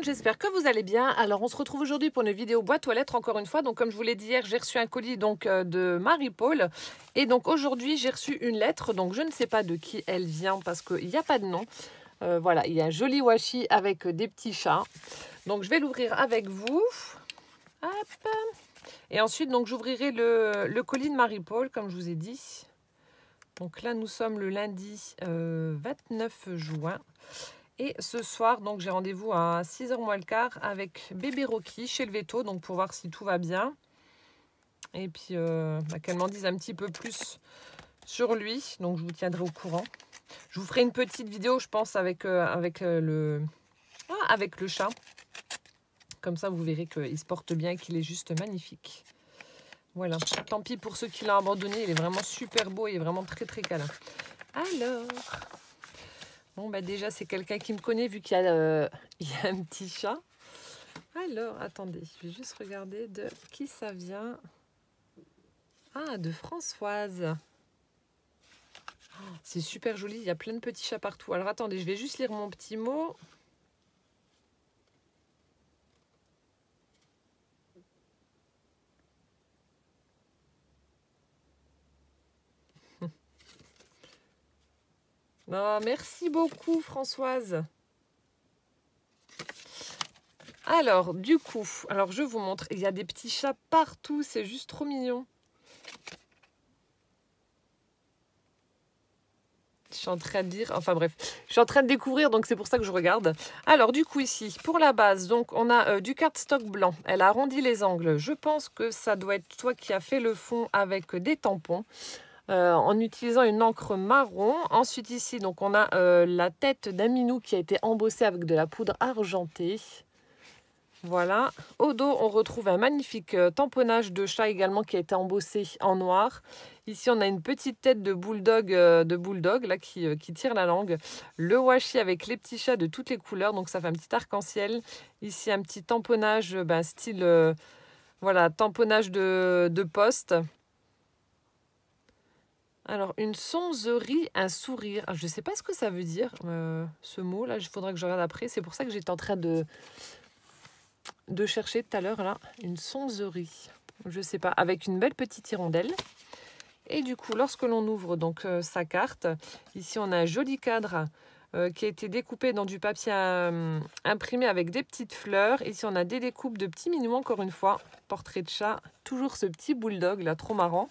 monde, j'espère que vous allez bien. Alors on se retrouve aujourd'hui pour une vidéo boîte aux lettres encore une fois. Donc comme je vous l'ai dit hier, j'ai reçu un colis donc de Marie-Paul. Et donc aujourd'hui j'ai reçu une lettre. Donc je ne sais pas de qui elle vient parce qu'il n'y a pas de nom. Voilà, il y a un joli washi avec des petits chats. Donc je vais l'ouvrir avec vous. Hop. Et ensuite donc j'ouvrirai le colis de Marie-Paul comme je vous ai dit. Donc là nous sommes le lundi 29 juin. Et ce soir, donc j'ai rendez-vous à 6h moins le quart avec bébé Rocky chez le veto, donc pour voir si tout va bien. Et puis qu'elle m'en dise un petit peu plus sur lui, donc je vous tiendrai au courant. Je vous ferai une petite vidéo, je pense, avec le chat. Comme ça, vous verrez qu'il se porte bien, qu'il est juste magnifique. Voilà, tant pis pour ceux qui l'ont abandonné, il est vraiment super beau, il est vraiment très très câlin. Alors... Bon, bah déjà, c'est quelqu'un qui me connaît vu qu'il y a un petit chat. Alors, attendez, je vais juste regarder de qui ça vient. Ah, de Françoise. Oh, c'est super joli, il y a plein de petits chats partout. Alors, attendez, je vais juste lire mon petit mot. Oh, merci beaucoup, Françoise. Alors, du coup, je vous montre. Il y a des petits chats partout, c'est juste trop mignon. Je suis en train de dire, enfin bref, je suis en train de découvrir, donc c'est pour ça que je regarde. Alors, du coup, ici, pour la base, donc on a du cardstock blanc. Elle a arrondi les angles. Je pense que ça doit être toi qui as fait le fond avec des tampons. En utilisant une encre marron. Ensuite ici, donc on a la tête d'un minou qui a été embossée avec de la poudre argentée. Voilà. Au dos, on retrouve un magnifique tamponnage de chat également qui a été embossé en noir. Ici, on a une petite tête de bulldog là, qui tire la langue. Le washi avec les petits chats de toutes les couleurs. Donc ça fait un petit arc-en-ciel. Ici, un petit tamponnage style voilà, tamponnage de poste. Alors, une sonzerie, un sourire. Je ne sais pas ce que ça veut dire, ce mot-là. Il faudra que je regarde après. C'est pour ça que j'étais en train de chercher tout à l'heure, là. Une sonzerie. Je ne sais pas. Avec une belle petite hirondelle. Et du coup, lorsque l'on ouvre donc sa carte, ici, on a un joli cadre qui a été découpé dans du papier imprimé avec des petites fleurs. Ici, on a des découpes de petits minous, encore une fois. Portrait de chat. Toujours ce petit bulldog, là, trop marrant.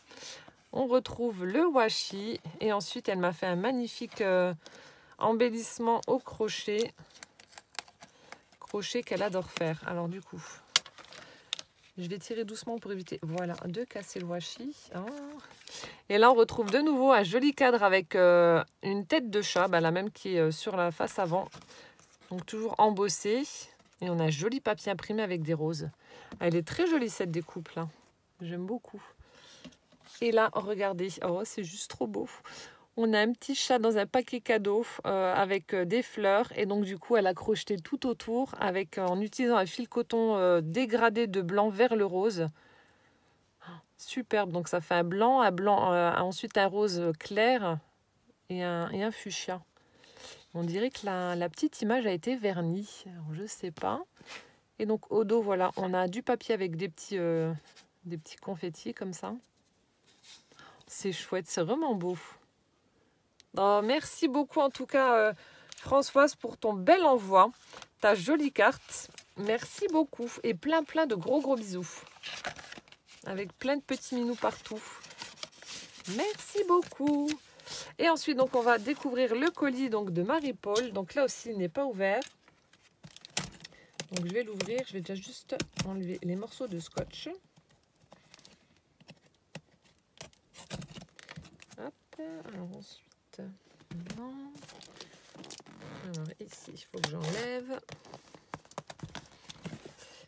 On retrouve le washi et ensuite elle m'a fait un magnifique embellissement au crochet. Crochet qu'elle adore faire. Alors du coup, je vais tirer doucement pour éviter de casser le washi. Oh. Et là on retrouve de nouveau un joli cadre avec une tête de chat, la même qui est sur la face avant. Donc toujours embossée. Et on a un joli papier imprimé avec des roses. Elle est très jolie cette découpe là. J'aime beaucoup. Et là, regardez, oh, c'est juste trop beau. On a un petit chat dans un paquet cadeau avec des fleurs. Et donc, du coup, elle a crocheté tout autour en utilisant un fil coton dégradé de blanc vers le rose. Superbe. Donc, ça fait un blanc, ensuite un rose clair et un fuchsia. On dirait que la petite image a été vernie. Alors, je ne sais pas. Et donc, au dos, voilà, on a du papier avec des petits confettis comme ça. C'est chouette, c'est vraiment beau. Oh, merci beaucoup en tout cas Françoise pour ton bel envoi, ta jolie carte. Merci beaucoup et plein de gros bisous. Avec plein de petits minous partout. Merci beaucoup. Et ensuite donc on va découvrir le colis donc de Marie-Paul. Donc là aussi il n'est pas ouvert. Donc je vais l'ouvrir, je vais déjà juste enlever les morceaux de scotch. Alors ensuite, non. Alors ici, il faut que j'enlève.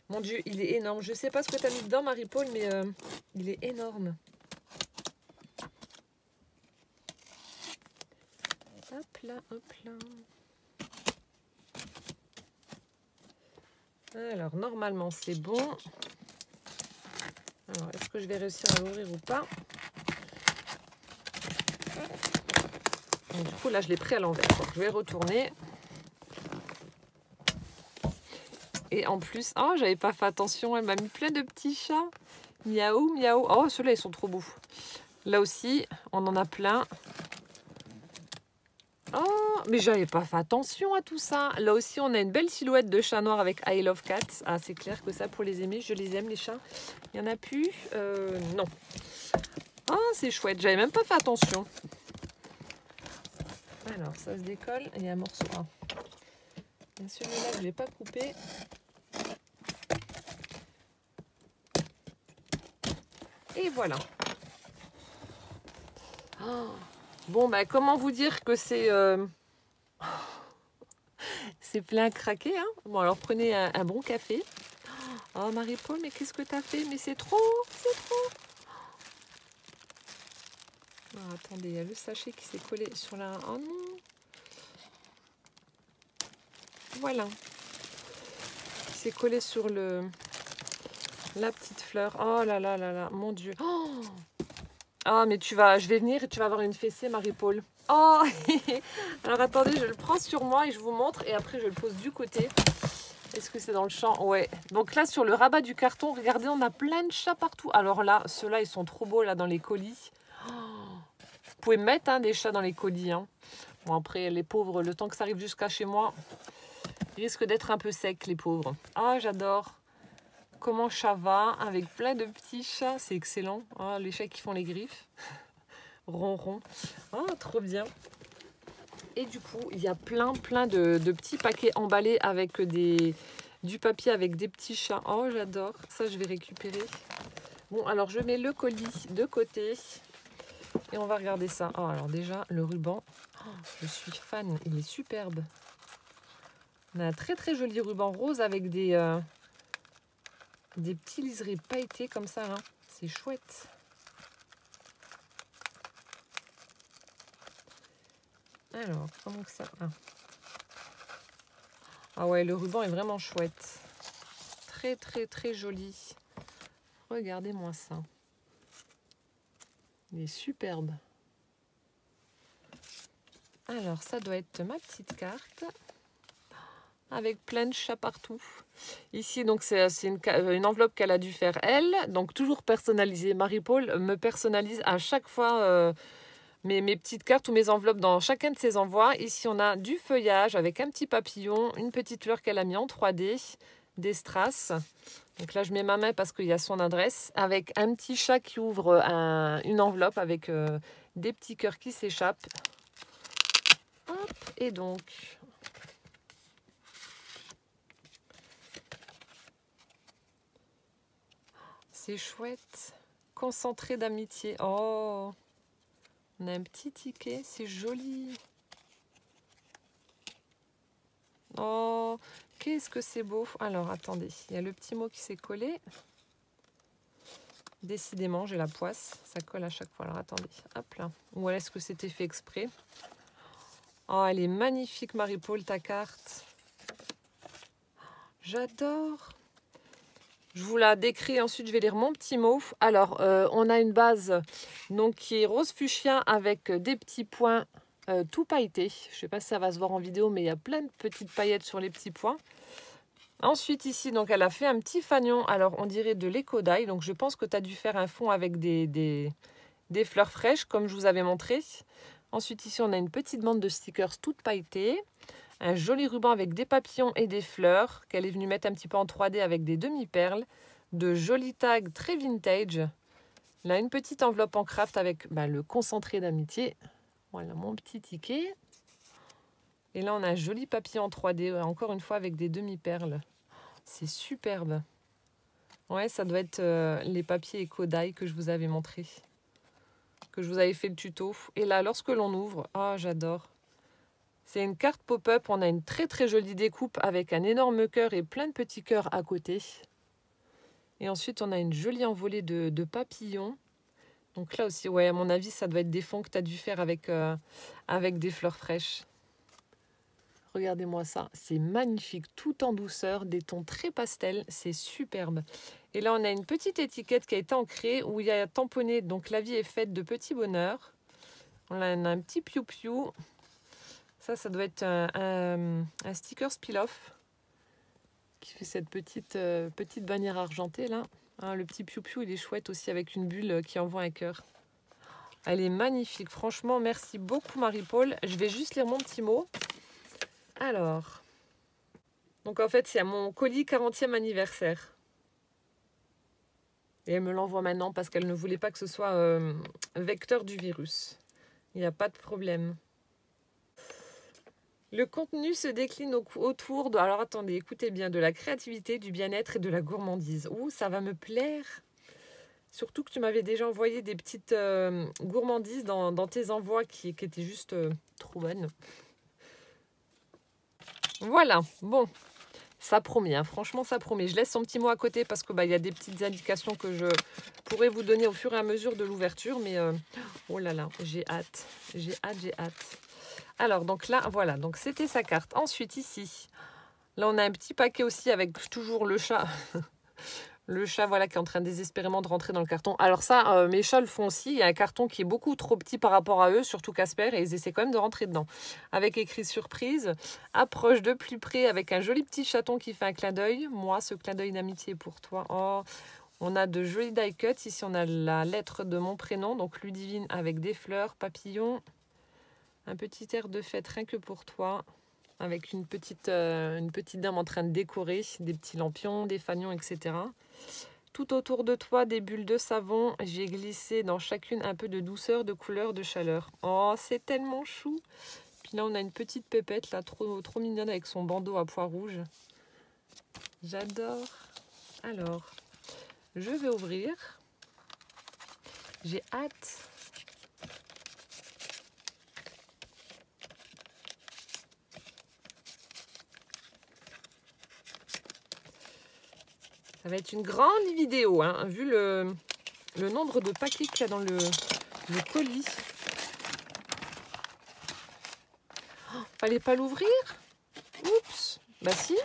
Mon Dieu, il est énorme. Je ne sais pas ce que tu as mis dedans, Marie-Paul, mais il est énorme. Hop là, hop là. Alors, normalement, c'est bon. Alors, est-ce que je vais réussir à l'ouvrir ou pas? Donc, du coup, là, je l'ai pris à l'envers. Je vais retourner. Et en plus, oh, j'avais pas fait attention, elle m'a mis plein de petits chats. Miaou, miaou. Oh, ceux-là, ils sont trop beaux. Là aussi, on en a plein. Oh, mais j'avais pas fait attention à tout ça. Là aussi, on a une belle silhouette de chat noir avec I Love Cats. Ah, c'est clair que ça, pour les aimer, je les aime, les chats. Il y en a plus non. Ah, c'est chouette. J'avais même pas fait attention. Alors, ça se décolle. Et il y a un morceau. Ah. Celui-là, je ne l'ai pas coupé. Et voilà. Oh. Bon, bah, comment vous dire que c'est... c'est plein à craquer, hein. Bon, alors prenez un bon café. Oh, Marie-Paul, mais qu'est-ce que tu as fait? Mais c'est trop, c'est trop. Oh, attendez, il y a le sachet qui s'est collé sur la... Oh non. Voilà. Qui s'est collé sur la petite fleur. Oh là là là là, mon Dieu. Oh, ah, mais je vais venir et tu vas avoir une fessée, Marie-Paul. Oh. Alors attendez, je le prends sur moi et je vous montre. Et après, je le pose du côté. Est-ce que c'est dans le champ? Ouais. Donc là, sur le rabat du carton, regardez, on a plein de chats partout. Alors là, ceux-là, ils sont trop beaux là dans les colis. Oh. Vous pouvez mettre hein, des chats dans les colis. Hein. Bon, après, les pauvres, le temps que ça arrive jusqu'à chez moi, ils risquent d'être un peu secs, les pauvres. Ah, j'adore. Comment chat va avec plein de petits chats. C'est excellent. Ah, les chats qui font les griffes. Ronron. Ah, trop bien. Et du coup, il y a plein de petits paquets emballés avec du papier avec des petits chats. Oh, j'adore. Ça, je vais récupérer. Bon, alors je mets le colis de côté. Et on va regarder ça. Oh, alors déjà, le ruban. Oh, je suis fan. Il est superbe. On a un très joli ruban rose avec des petits liserés pailletés comme ça. Hein. C'est chouette. Alors, comment que ça... Ah ouais, le ruban est vraiment chouette. Très joli. Regardez-moi ça. Il est superbe. Alors, ça doit être ma petite carte. Avec plein de chats partout. Ici, donc, c'est une enveloppe qu'elle a dû faire elle. Donc, toujours personnalisée. Marie-Paul me personnalise à chaque fois mes petites cartes ou mes enveloppes dans chacun de ses envois. Ici, on a du feuillage avec un petit papillon, une petite fleur qu'elle a mis en 3D, des strass. Donc là, je mets ma main parce qu'il y a son adresse. Avec un petit chat qui ouvre une enveloppe avec des petits cœurs qui s'échappent. Hop, et donc... C'est chouette. Concentré d'amitié. Oh, on a un petit ticket. C'est joli. Oh, qu'est-ce que c'est beau. Alors, attendez. Il y a le petit mot qui s'est collé. Décidément, j'ai la poisse. Ça colle à chaque fois. Alors, attendez. Hop là. Ou est-ce que c'était fait exprès? Oh, elle est magnifique, Marie-Paul, ta carte. J'adore. Je vous la décris, ensuite je vais lire mon petit mot. Alors, on a une base donc, qui est rose fuchsia avec des petits points tout pailletés. Je ne sais pas si ça va se voir en vidéo, mais il y a plein de petites paillettes sur les petits points. Ensuite, ici, donc, elle a fait un petit fanion. Alors, on dirait de l'éco d'ail. Donc, je pense que tu as dû faire un fond avec des fleurs fraîches, comme je vous avais montré. Ensuite, ici, on a une petite bande de stickers toutes pailletées. Un joli ruban avec des papillons et des fleurs qu'elle est venue mettre un petit peu en 3D avec des demi-perles. De jolis tags très vintage. Là, une petite enveloppe en craft avec le concentré d'amitié. Voilà mon petit ticket. Et là, on a un joli papillon en 3D, encore une fois avec des demi-perles. C'est superbe. Ouais, ça doit être les papiers éco d'ail que je vous avais montré. Que je vous avais fait le tuto. Et là, lorsque l'on ouvre, ah, j'adore. C'est une carte pop-up, on a une très jolie découpe avec un énorme cœur et plein de petits cœurs à côté. Et ensuite, on a une jolie envolée de papillons. Donc là aussi, ouais, à mon avis, ça doit être des fonds que tu as dû faire avec des fleurs fraîches. Regardez-moi ça, c'est magnifique, tout en douceur, des tons très pastels, c'est superbe. Et là, on a une petite étiquette qui a été ancrée où il y a tamponné, donc la vie est faite de petits bonheurs. On a un petit piou-piou. Ça doit être un sticker spill-off qui fait cette petite bannière argentée là. Hein, le petit piou-piou, il est chouette aussi avec une bulle qui envoie un cœur. Elle est magnifique. Franchement, merci beaucoup Marie-Paul. Je vais juste lire mon petit mot. Alors, donc en fait, c'est à mon colis 40e anniversaire. Et elle me l'envoie maintenant parce qu'elle ne voulait pas que ce soit vecteur du virus. Il n'y a pas de problème. Le contenu se décline autour de... Alors attendez, écoutez bien, de la créativité, du bien-être et de la gourmandise. Ouh, ça va me plaire. Surtout que tu m'avais déjà envoyé des petites gourmandises dans tes envois qui étaient juste trop bonnes. Voilà, bon. Ça promet, hein. Franchement, ça promet. Je laisse son petit mot à côté parce que y a des petites indications que je pourrais vous donner au fur et à mesure de l'ouverture. Mais oh là là, j'ai hâte. J'ai hâte, j'ai hâte. Alors, donc là, voilà. Donc, c'était sa carte. Ensuite, ici, là, on a un petit paquet aussi avec toujours le chat. Le chat, voilà, qui est en train désespérément de rentrer dans le carton. Alors ça, mes chats le font aussi. Il y a un carton qui est beaucoup trop petit par rapport à eux, surtout Casper, et ils essaient quand même de rentrer dedans. Avec écrit surprise, approche de plus près avec un joli petit chaton qui fait un clin d'œil. Moi, ce clin d'œil d'amitié pour toi. Oh, on a de jolis die cuts. Ici, on a la lettre de mon prénom, donc Ludivine avec des fleurs, papillons. Un petit air de fête rien que pour toi. Avec une petite dame en train de décorer, des petits lampions, des fanions, etc. Tout autour de toi, des bulles de savon. J'ai glissé dans chacune un peu de douceur, de couleur, de chaleur. Oh, c'est tellement chou. Puis là, on a une petite pépette, là, trop mignonne, avec son bandeau à pois rouge. J'adore. Alors, je vais ouvrir. J'ai hâte. Ça va être une grande vidéo, hein, vu le nombre de paquets qu'il y a dans le colis. Oh, fallait pas l'ouvrir? Oups. Bah si.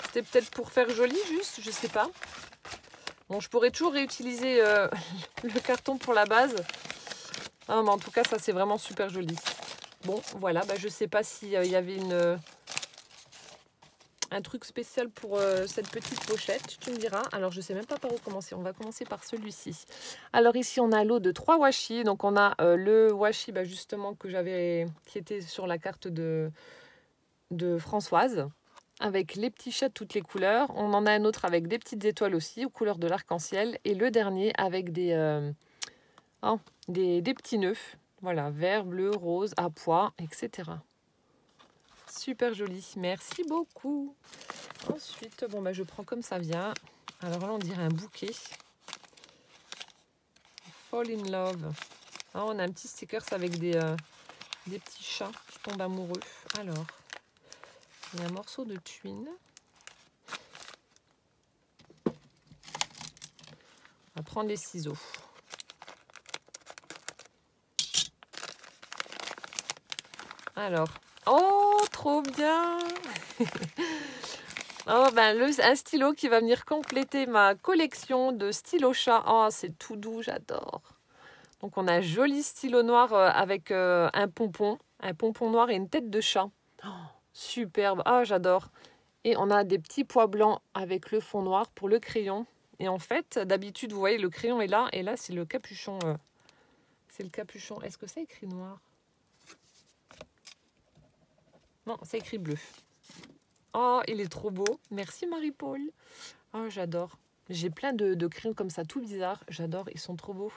C'était peut-être pour faire joli, juste, je sais pas. Bon, je pourrais toujours réutiliser le carton pour la base. Ah, mais en tout cas, ça, c'est vraiment super joli. Bon, voilà, je sais pas s'il y avait un truc spécial pour cette petite pochette, tu me diras. Alors, je sais même pas par où commencer. On va commencer par celui-ci. Alors, ici, on a l'eau de 3 washi. Donc, on a le washi, justement, qui était sur la carte de Françoise, avec les petits chats de toutes les couleurs. On en a un autre avec des petites étoiles aussi, aux couleurs de l'arc-en-ciel. Et le dernier avec des petits nœuds. Voilà, vert, bleu, rose, à pois, etc. Super joli, merci beaucoup. Ensuite, je prends comme ça vient. Alors là, on dirait un bouquet. Fall in love. Ah, on a un petit sticker avec des petits chats qui tombent amoureux. Alors, il y a un morceau de tuile. On va prendre les ciseaux. Alors, oh, trop bien. Oh, un stylo qui va venir compléter ma collection de stylos chat. Oh, c'est tout doux, j'adore. Donc, on a un joli stylo noir avec un pompon noir et une tête de chat. Oh, superbe, ah, j'adore. Et on a des petits pois blancs avec le fond noir pour le crayon. Et en fait, d'habitude, vous voyez, le crayon est là. Et là, c'est le capuchon. C'est le capuchon. Est-ce que ça écrit noir? Non, ça écrit bleu. Oh, il est trop beau. Merci Marie-Paul. Oh, j'adore. J'ai plein de crayons comme ça, tout bizarre. J'adore, ils sont trop beaux.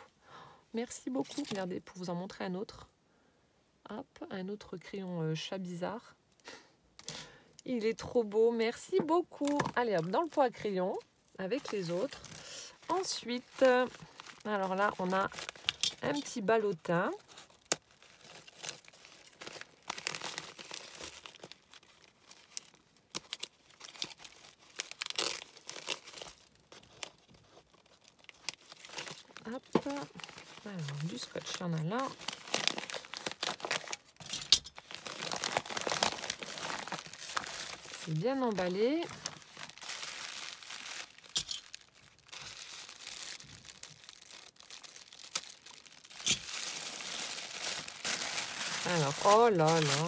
Merci beaucoup. Regardez, pour vous en montrer un autre. Hop, un autre crayon chat bizarre. Il est trop beau. Merci beaucoup. Allez, hop, dans le pot à crayon avec les autres. Ensuite, alors là, on a un petit ballotin. Hop. Alors, du scotch, il y en a là. C'est bien emballé. Alors, oh là là.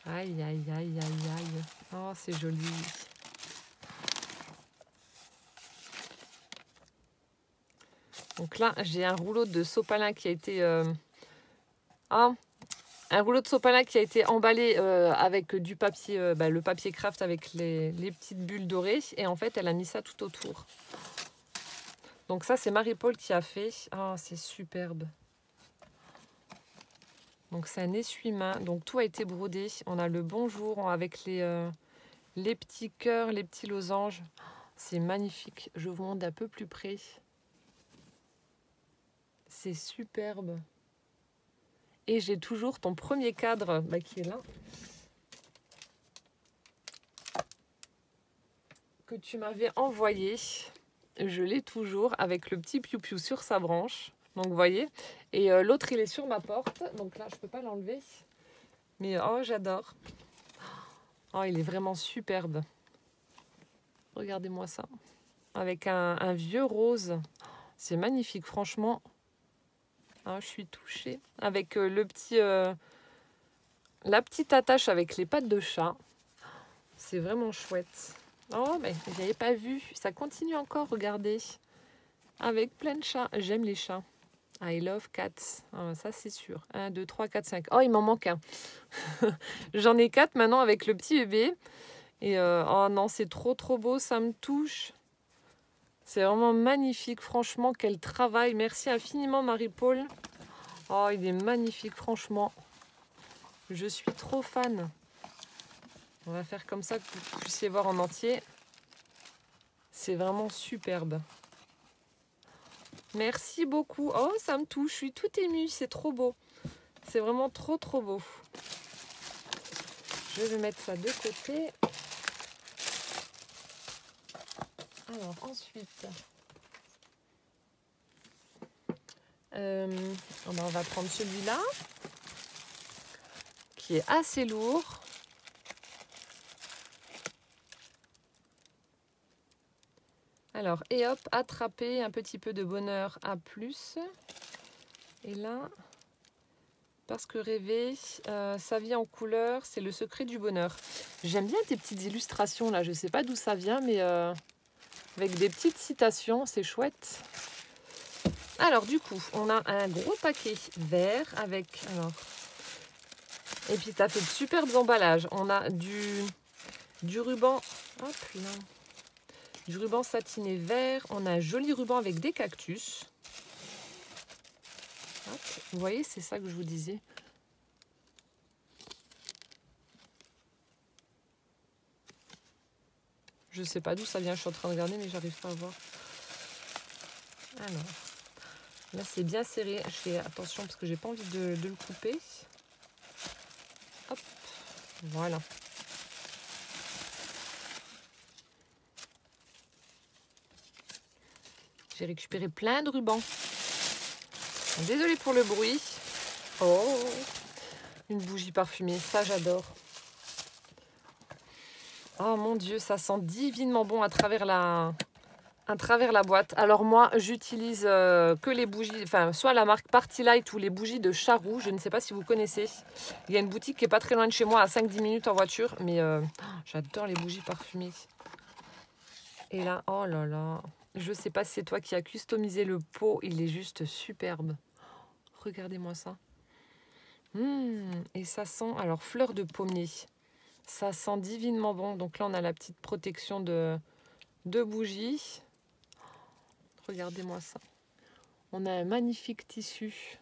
Aïe, aïe, aïe, aïe, aïe. Oh, c'est joli. Donc là, j'ai un rouleau de sopalin qui a été... un rouleau de sopalin qui a été emballé avec du papier, le papier craft avec les petites bulles dorées. Et en fait, elle a mis ça tout autour. Donc ça, c'est Marie-Paul qui a fait. Ah, c'est superbe. Donc c'est un essuie-main. Donc tout a été brodé. On a le bonjour avec les petits cœurs, les petits losanges. C'est magnifique. Je vous montre d'un peu plus près. C'est superbe. Et j'ai toujours ton premier cadre qui est là. Que tu m'avais envoyé. Je l'ai toujours avec le petit piou-piou sur sa branche. Donc vous voyez. Et l'autre il est sur ma porte. Donc là je ne peux pas l'enlever. Mais oh j'adore. Oh il est vraiment superbe. Regardez-moi ça. Avec un vieux rose. C'est magnifique franchement. Ah, je suis touchée. Avec la petite attache avec les pattes de chat. C'est vraiment chouette. Oh, mais je n'avais pas vu. Ça continue encore, regardez. Avec plein de chats. J'aime les chats. I love cats. Ah, ça, c'est sûr. 1, 2, 3, 4, 5. Oh, il m'en manque un. J'en ai 4 maintenant avec le petit bébé. Et oh non, c'est trop, trop beau. Ça me touche. C'est vraiment magnifique. Franchement, quel travail. Merci infiniment, Marie-Paul. Oh, il est magnifique, franchement. Je suis trop fan. On va faire comme ça que vous puissiez voir en entier. C'est vraiment superbe. Merci beaucoup. Oh, ça me touche. Je suis toute émue. C'est trop beau. C'est vraiment trop, trop beau. Je vais mettre ça de côté. Alors, ensuite... on va prendre celui-là. Qui est assez lourd. Alors, et hop, attraper un petit peu de bonheur à plus. Et là, parce que rêver, sa vie en couleur, c'est le secret du bonheur. J'aime bien tes petites illustrations là, je ne sais pas d'où ça vient, mais avec des petites citations, c'est chouette. Alors, du coup, on a un gros paquet vert avec... Alors, et puis, tu as fait de superbes emballages. On a du ruban... Hop là. Du ruban satiné vert. On a un joli ruban avec des cactus. Hop. Vous voyez, c'est ça que je vous disais. Je ne sais pas d'où ça vient. Je suis en train de regarder, mais j'arrive pas à voir. Alors, là, c'est bien serré. Je fais attention parce que j'ai pas envie de le couper. Hop. Voilà. J'ai récupéré plein de rubans. Désolée pour le bruit. Oh, une bougie parfumée, ça j'adore. Oh mon Dieu, ça sent divinement bon à travers la boîte. Alors moi, j'utilise que les bougies, enfin soit la marque Party Light ou les bougies de Charroux. Je ne sais pas si vous connaissez. Il y a une boutique qui n'est pas très loin de chez moi, à 5-10 minutes en voiture. Mais j'adore les bougies parfumées. Et là, oh là là. Je ne sais pas si c'est toi qui as customisé le pot. Il est juste superbe. Regardez-moi ça. Et ça sent, alors, fleur de pommier. Ça sent divinement bon. Donc là, on a la petite protection de bougies. Regardez-moi ça. On a un magnifique tissu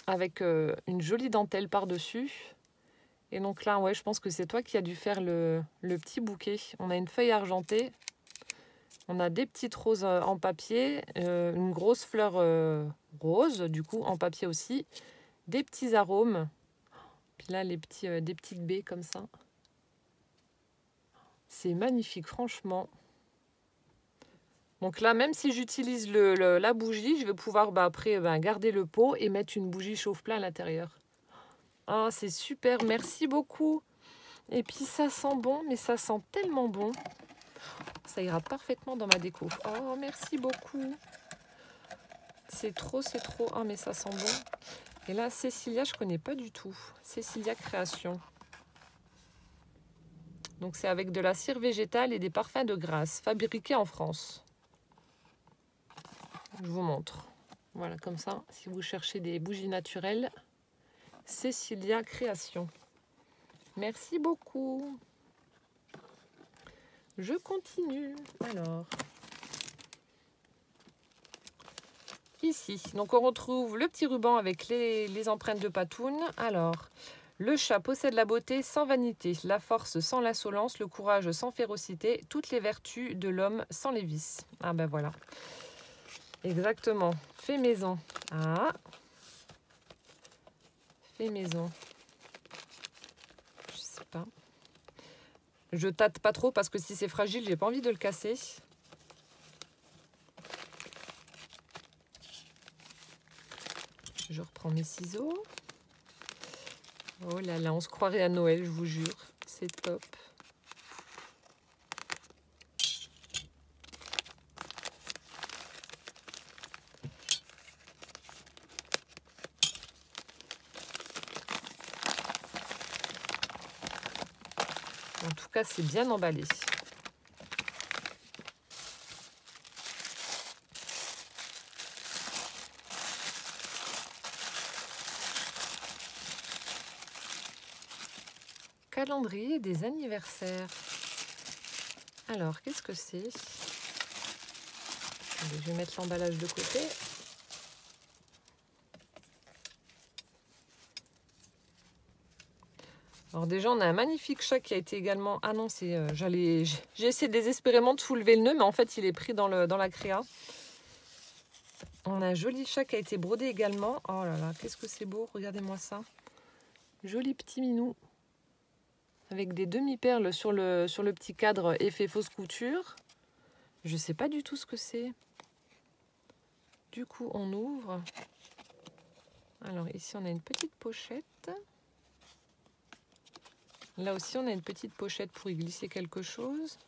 avec une jolie dentelle par-dessus. Et donc là, ouais, je pense que c'est toi qui as dû faire le petit bouquet. On a une feuille argentée. On a des petites roses en papier, une grosse fleur rose, du coup, en papier aussi. Des petits arômes. Puis là, des petites baies comme ça. C'est magnifique, franchement. Donc là, même si j'utilise la bougie, je vais pouvoir après garder le pot et mettre une bougie chauffe-plat à l'intérieur. Ah, c'est super, merci beaucoup. Et puis ça sent bon, mais ça sent tellement bon. Ça ira parfaitement dans ma déco. Oh, merci beaucoup. C'est trop. Oh, mais ça sent bon. Et là, Cécilia, je ne connais pas du tout. Cécilia Création. Donc c'est avec de la cire végétale et des parfums de grâce, fabriqués en France. Je vous montre. Voilà, comme ça, si vous cherchez des bougies naturelles, Cécilia Création. Merci beaucoup. Je continue. Alors, ici, donc on retrouve le petit ruban avec les empreintes de Patoun. Alors, le chat possède la beauté sans vanité, la force sans l'insolence, le courage sans férocité, toutes les vertus de l'homme sans les vices. Ah ben voilà. Exactement. Fait maison. Ah. Fait maison. Je sais pas. Je tâte pas trop parce que si c'est fragile, j'ai pas envie de le casser. Je reprends mes ciseaux. Oh là là, on se croirait à Noël, je vous jure. C'est top. En tout cas, c'est bien emballé. Calendrier des anniversaires. Alors, qu'est-ce que c'est? Je vais mettre l'emballage de côté. Alors déjà, on a un magnifique chat qui a été également annoncé. J'ai essayé désespérément de soulever le nœud, mais en fait, il est pris dans la créa. On a un joli chat qui a été brodé également. Oh là là, qu'est-ce que c'est beau, regardez-moi ça. Joli petit minou. Avec des demi-perles sur le petit cadre effet fausse couture. Je ne sais pas du tout ce que c'est. Du coup, on ouvre. Alors ici, on a une petite pochette. Là aussi, on a une petite pochette pour y glisser quelque chose.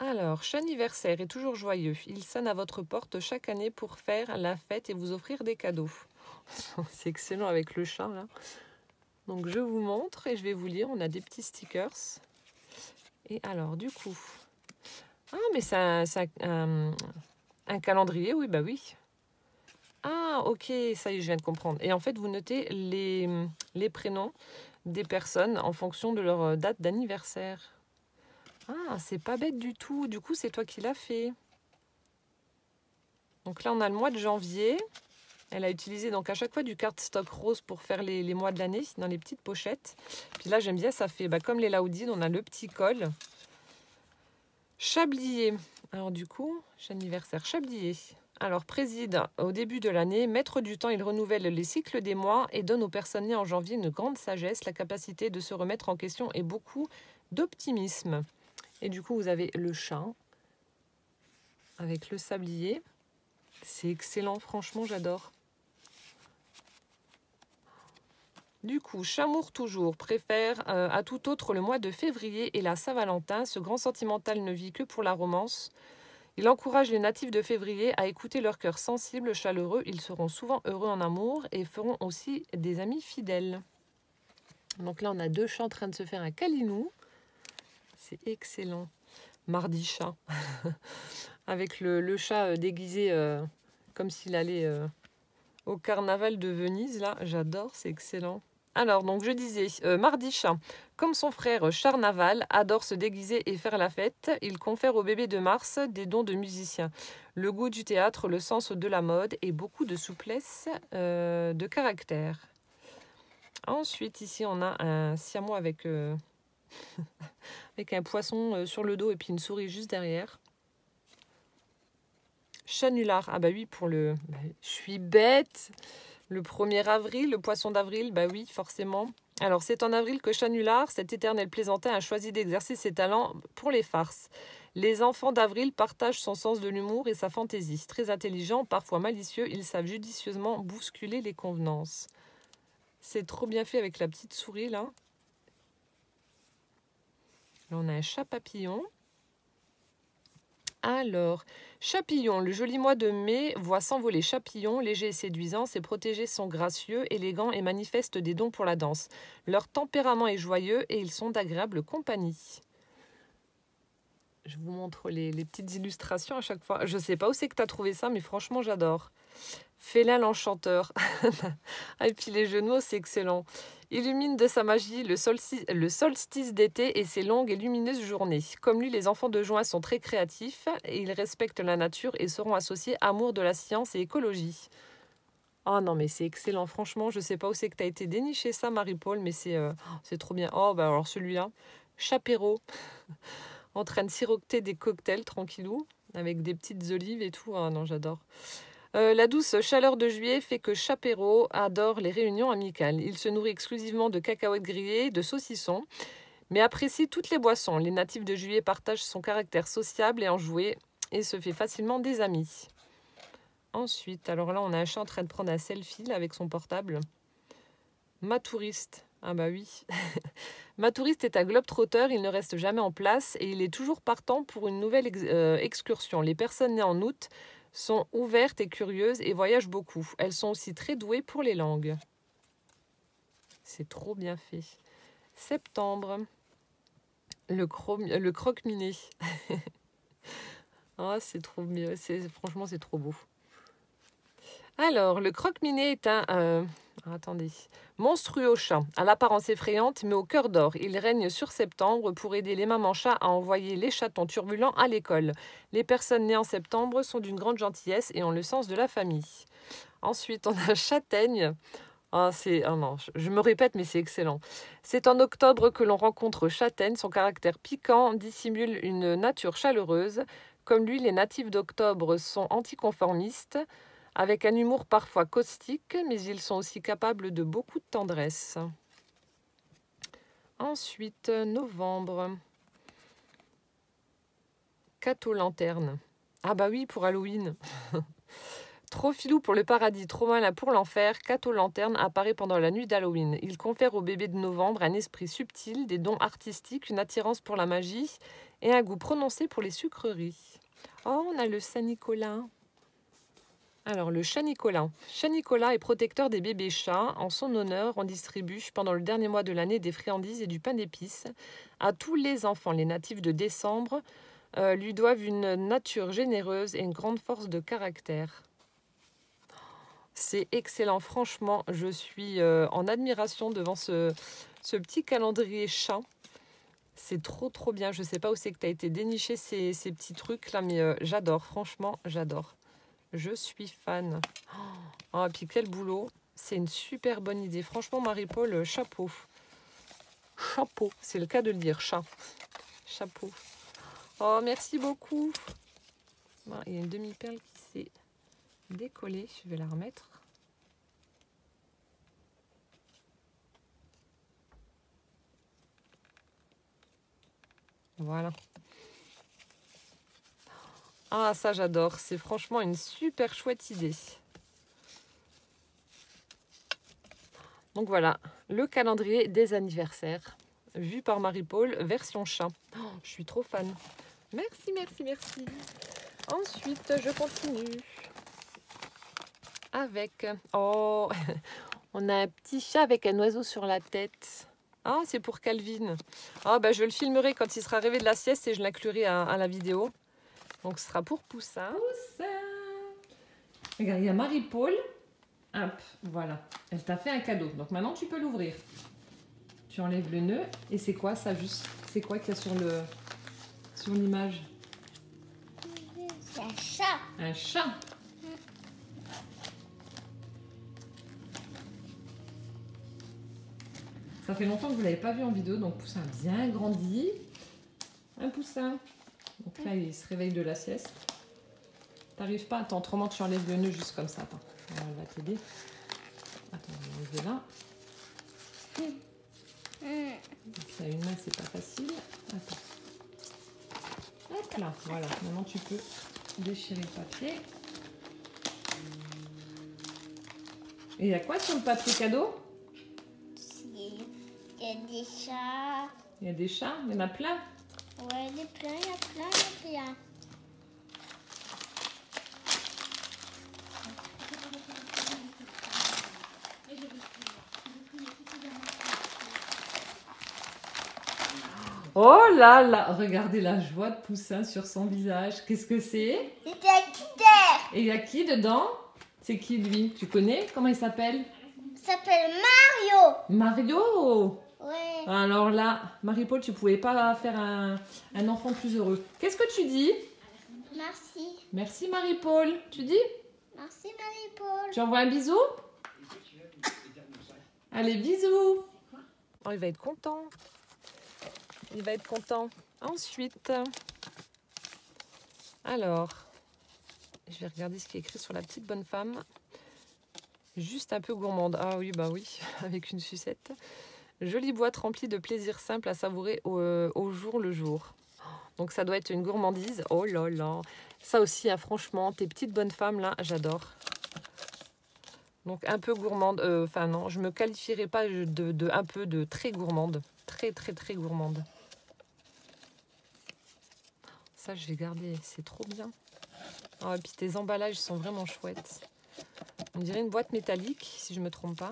Alors, Chaniversaire est toujours joyeux. Il sonne à votre porte chaque année pour faire la fête et vous offrir des cadeaux. C'est excellent avec le chat, là. Donc, je vous montre et je vais vous lire. On a des petits stickers. Et alors, du coup... Ah, mais c'est un calendrier, oui, bah oui. Ah, ok, ça y est, je viens de comprendre. Et en fait, vous notez les prénoms des personnes en fonction de leur date d'anniversaire. Ah, c'est pas bête du tout. Du coup, c'est toi qui l'as fait. Donc là, on a le mois de janvier. Elle a utilisé donc à chaque fois du cardstock rose pour faire les mois de l'année dans les petites pochettes. Puis là, j'aime bien, ça fait comme les Laoudines, on a le petit col. Chablier. Alors du coup, anniversaire Chablier. Alors préside au début de l'année, maître du temps, il renouvelle les cycles des mois et donne aux personnes nées en janvier une grande sagesse, la capacité de se remettre en question et beaucoup d'optimisme. Et du coup, vous avez le chat avec le sablier. C'est excellent, franchement, j'adore. Du coup, Chamour toujours préfère à tout autre le mois de février et la Saint-Valentin. Ce grand sentimental ne vit que pour la romance. Il encourage les natifs de février à écouter leur cœur sensible, chaleureux. Ils seront souvent heureux en amour et feront aussi des amis fidèles. Donc là, on a deux chats en train de se faire un câlinou. C'est excellent. Mardi chat. Avec le chat déguisé comme s'il allait au carnaval de Venise. Là, j'adore, c'est excellent. Alors, donc je disais, Mardi chat, comme son frère Charnaval, adore se déguiser et faire la fête. Il confère au bébé de Mars des dons de musicien, le goût du théâtre, le sens de la mode et beaucoup de souplesse de caractère. Ensuite, ici, on a un siamois avec, avec un poisson sur le dos et puis une souris juste derrière. Chanular, ah bah oui, pour le... Bah, je suis bête. Le 1er avril, le poisson d'avril, bah oui, forcément. Alors, c'est en avril que Chanular, cet éternel plaisantin, a choisi d'exercer ses talents pour les farces. Les enfants d'avril partagent son sens de l'humour et sa fantaisie. Très intelligents, parfois malicieux, ils savent judicieusement bousculer les convenances. C'est trop bien fait avec la petite souris, là. Là, on a un chat papillon. Alors, Chapillon, le joli mois de mai voit s'envoler Chapillon, léger et séduisant, ses protégés sont gracieux, élégants et manifestent des dons pour la danse. Leur tempérament est joyeux et ils sont d'agréable compagnie. Je vous montre les petites illustrations à chaque fois. Je ne sais pas où c'est que tu as trouvé ça, mais franchement, j'adore. Félin l'enchanteur. Et puis les jeux de mots, c'est excellent. Illumine de sa magie le solstice d'été et ses longues et lumineuses journées. Comme lui, les enfants de juin sont très créatifs et ils respectent la nature et seront associés amour de la science et écologie. Oh non, mais c'est excellent, franchement. Je ne sais pas où c'est que tu as été déniché ça, Marie-Paul, mais c'est trop bien. Oh, bah alors celui-là, Chapéro, en train de siroter des cocktails tranquillou, avec des petites olives et tout. Ah non, j'adore. La douce chaleur de juillet fait que Chapéro adore les réunions amicales. Il se nourrit exclusivement de cacahuètes grillées, de saucissons, mais apprécie toutes les boissons. Les natifs de juillet partagent son caractère sociable et enjoué et se fait facilement des amis. Ensuite, alors là, on a un chat en train de prendre un selfie là, avec son portable. Matouriste. Ah bah oui. Matouriste est un globe-trotteur, il ne reste jamais en place et il est toujours partant pour une nouvelle excursion. Les personnes nées en août sont ouvertes et curieuses et voyagent beaucoup. Elles sont aussi très douées pour les langues. C'est trop bien fait. Septembre. Le croque-miné. Ah, c'est trop mieux. Franchement, c'est trop beau. Alors, le croque-miné est un... attendez. Monstrueux chat, à l'apparence effrayante, mais au cœur d'or. Il règne sur septembre pour aider les mamans chats à envoyer les chatons turbulents à l'école. Les personnes nées en septembre sont d'une grande gentillesse et ont le sens de la famille. Ensuite, on a Châtaigne. Ah, non, je me répète, mais c'est excellent. C'est en octobre que l'on rencontre Châtaigne. Son caractère piquant dissimule une nature chaleureuse. Comme lui, les natifs d'octobre sont anticonformistes, avec un humour parfois caustique, mais ils sont aussi capables de beaucoup de tendresse. Ensuite, novembre. Cato-lanterne. Ah bah oui, pour Halloween. Trop filou pour le paradis, trop malin pour l'enfer, Cato-lanterne apparaît pendant la nuit d'Halloween. Il confère au bébé de novembre un esprit subtil, des dons artistiques, une attirance pour la magie et un goût prononcé pour les sucreries. Oh, on a le Saint-Nicolas. Alors, le chat Nicolas. Chat Nicolas est protecteur des bébés chats. En son honneur, on distribue pendant le dernier mois de l'année des friandises et du pain d'épices à tous les enfants. Les natifs de décembre lui doivent une nature généreuse et une grande force de caractère. C'est excellent. Franchement, je suis en admiration devant ce petit calendrier chat. C'est trop bien. Je ne sais pas où c'est que tu as été dénicher ces petits trucs là, mais j'adore. Franchement, j'adore. Je suis fan. Oh, et puis quel boulot. C'est une super bonne idée. Franchement, Marie-Paul, chapeau. Chapeau. C'est le cas de le dire. Chat. Chapeau. Oh, merci beaucoup. Bon, il y a une demi-perle qui s'est décollée. Je vais la remettre. Voilà. Ah, ça j'adore. C'est franchement une super chouette idée. Donc voilà, le calendrier des anniversaires, vu par Marie-Paul, version chat. Oh, je suis trop fan. Merci. Ensuite, je continue avec... Oh, on a un petit chat avec un oiseau sur la tête. Ah, c'est pour Calvin. Ah, bah, je le filmerai quand il sera réveillé de la sieste et je l'inclurai à la vidéo. Donc, ce sera pour Poussin. Regarde, il y a Marie-Paul. Hop, voilà. Elle t'a fait un cadeau. Donc, maintenant, tu peux l'ouvrir. Tu enlèves le nœud. Et c'est quoi ça, juste? C'est quoi qu'il y a sur l'image? C'est un chat. Un chat. Ça fait longtemps que vous ne l'avez pas vu en vidéo. Donc, Poussin a bien grandi. Un Poussin. Donc là, il se réveille de la sieste. T'arrives pas? Attends, autrement tu enlèves le nœud juste comme ça. Attends, elle va t'aider. Attends, on va enlever là. Donc là, une main, c'est pas facile. Attends. Hop là, voilà. Maintenant, tu peux déchirer le papier. Et il y a quoi sur le papier cadeau? Il y a des chats. Il y a des chats, il y en a plein. Ouais, il y a plein. Oh là là, regardez la joie de Poussin sur son visage. Qu'est-ce que c'est? C'était un Kinder. Et il y a qui dedans? C'est qui lui? Tu connais? Comment il s'appelle? Il s'appelle Mario. Mario! Ouais. Alors là, Marie-Paul, tu pouvais pas faire un enfant plus heureux. Qu'est-ce que tu dis? Merci. Merci Marie-Paul. Tu dis? Merci Marie-Paul. Tu envoies un bisou? Allez, bisous! Oh, il va être content. Il va être content. Ensuite, alors, je vais regarder ce qui est écrit sur la petite bonne femme. Juste un peu gourmande. Ah oui, bah oui, avec une sucette. Jolie boîte remplie de plaisirs simples à savourer au jour le jour. Donc ça doit être une gourmandise. Oh là là. Ça aussi, hein, franchement, tes petites bonnes femmes là, j'adore. Donc un peu gourmande. Enfin non, je me qualifierais pas de un peu de très gourmande. Très très très gourmande. Ça, je vais garder. C'est trop bien. Oh, et puis tes emballages sont vraiment chouettes. On dirait une boîte métallique, si je ne me trompe pas.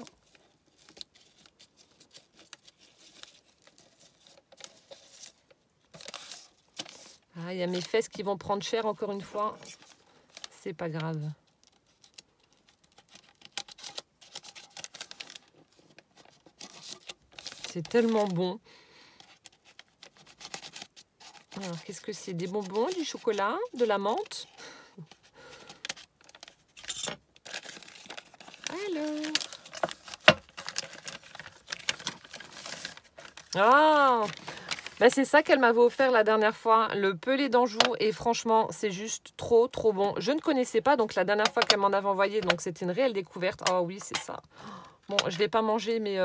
Ah, il y a mes fesses qui vont prendre cher encore une fois. C'est pas grave. C'est tellement bon. Alors, qu'est-ce que c'est? Des bonbons, du chocolat, de la menthe? Alors. Ah, ben c'est ça qu'elle m'avait offert la dernière fois, le pelé d'Anjou. Et franchement, c'est juste trop, trop bon. Je ne connaissais pas, donc la dernière fois qu'elle m'en avait envoyé, donc c'était une réelle découverte. Oh oui, c'est ça. Bon, je ne l'ai pas mangé, mais...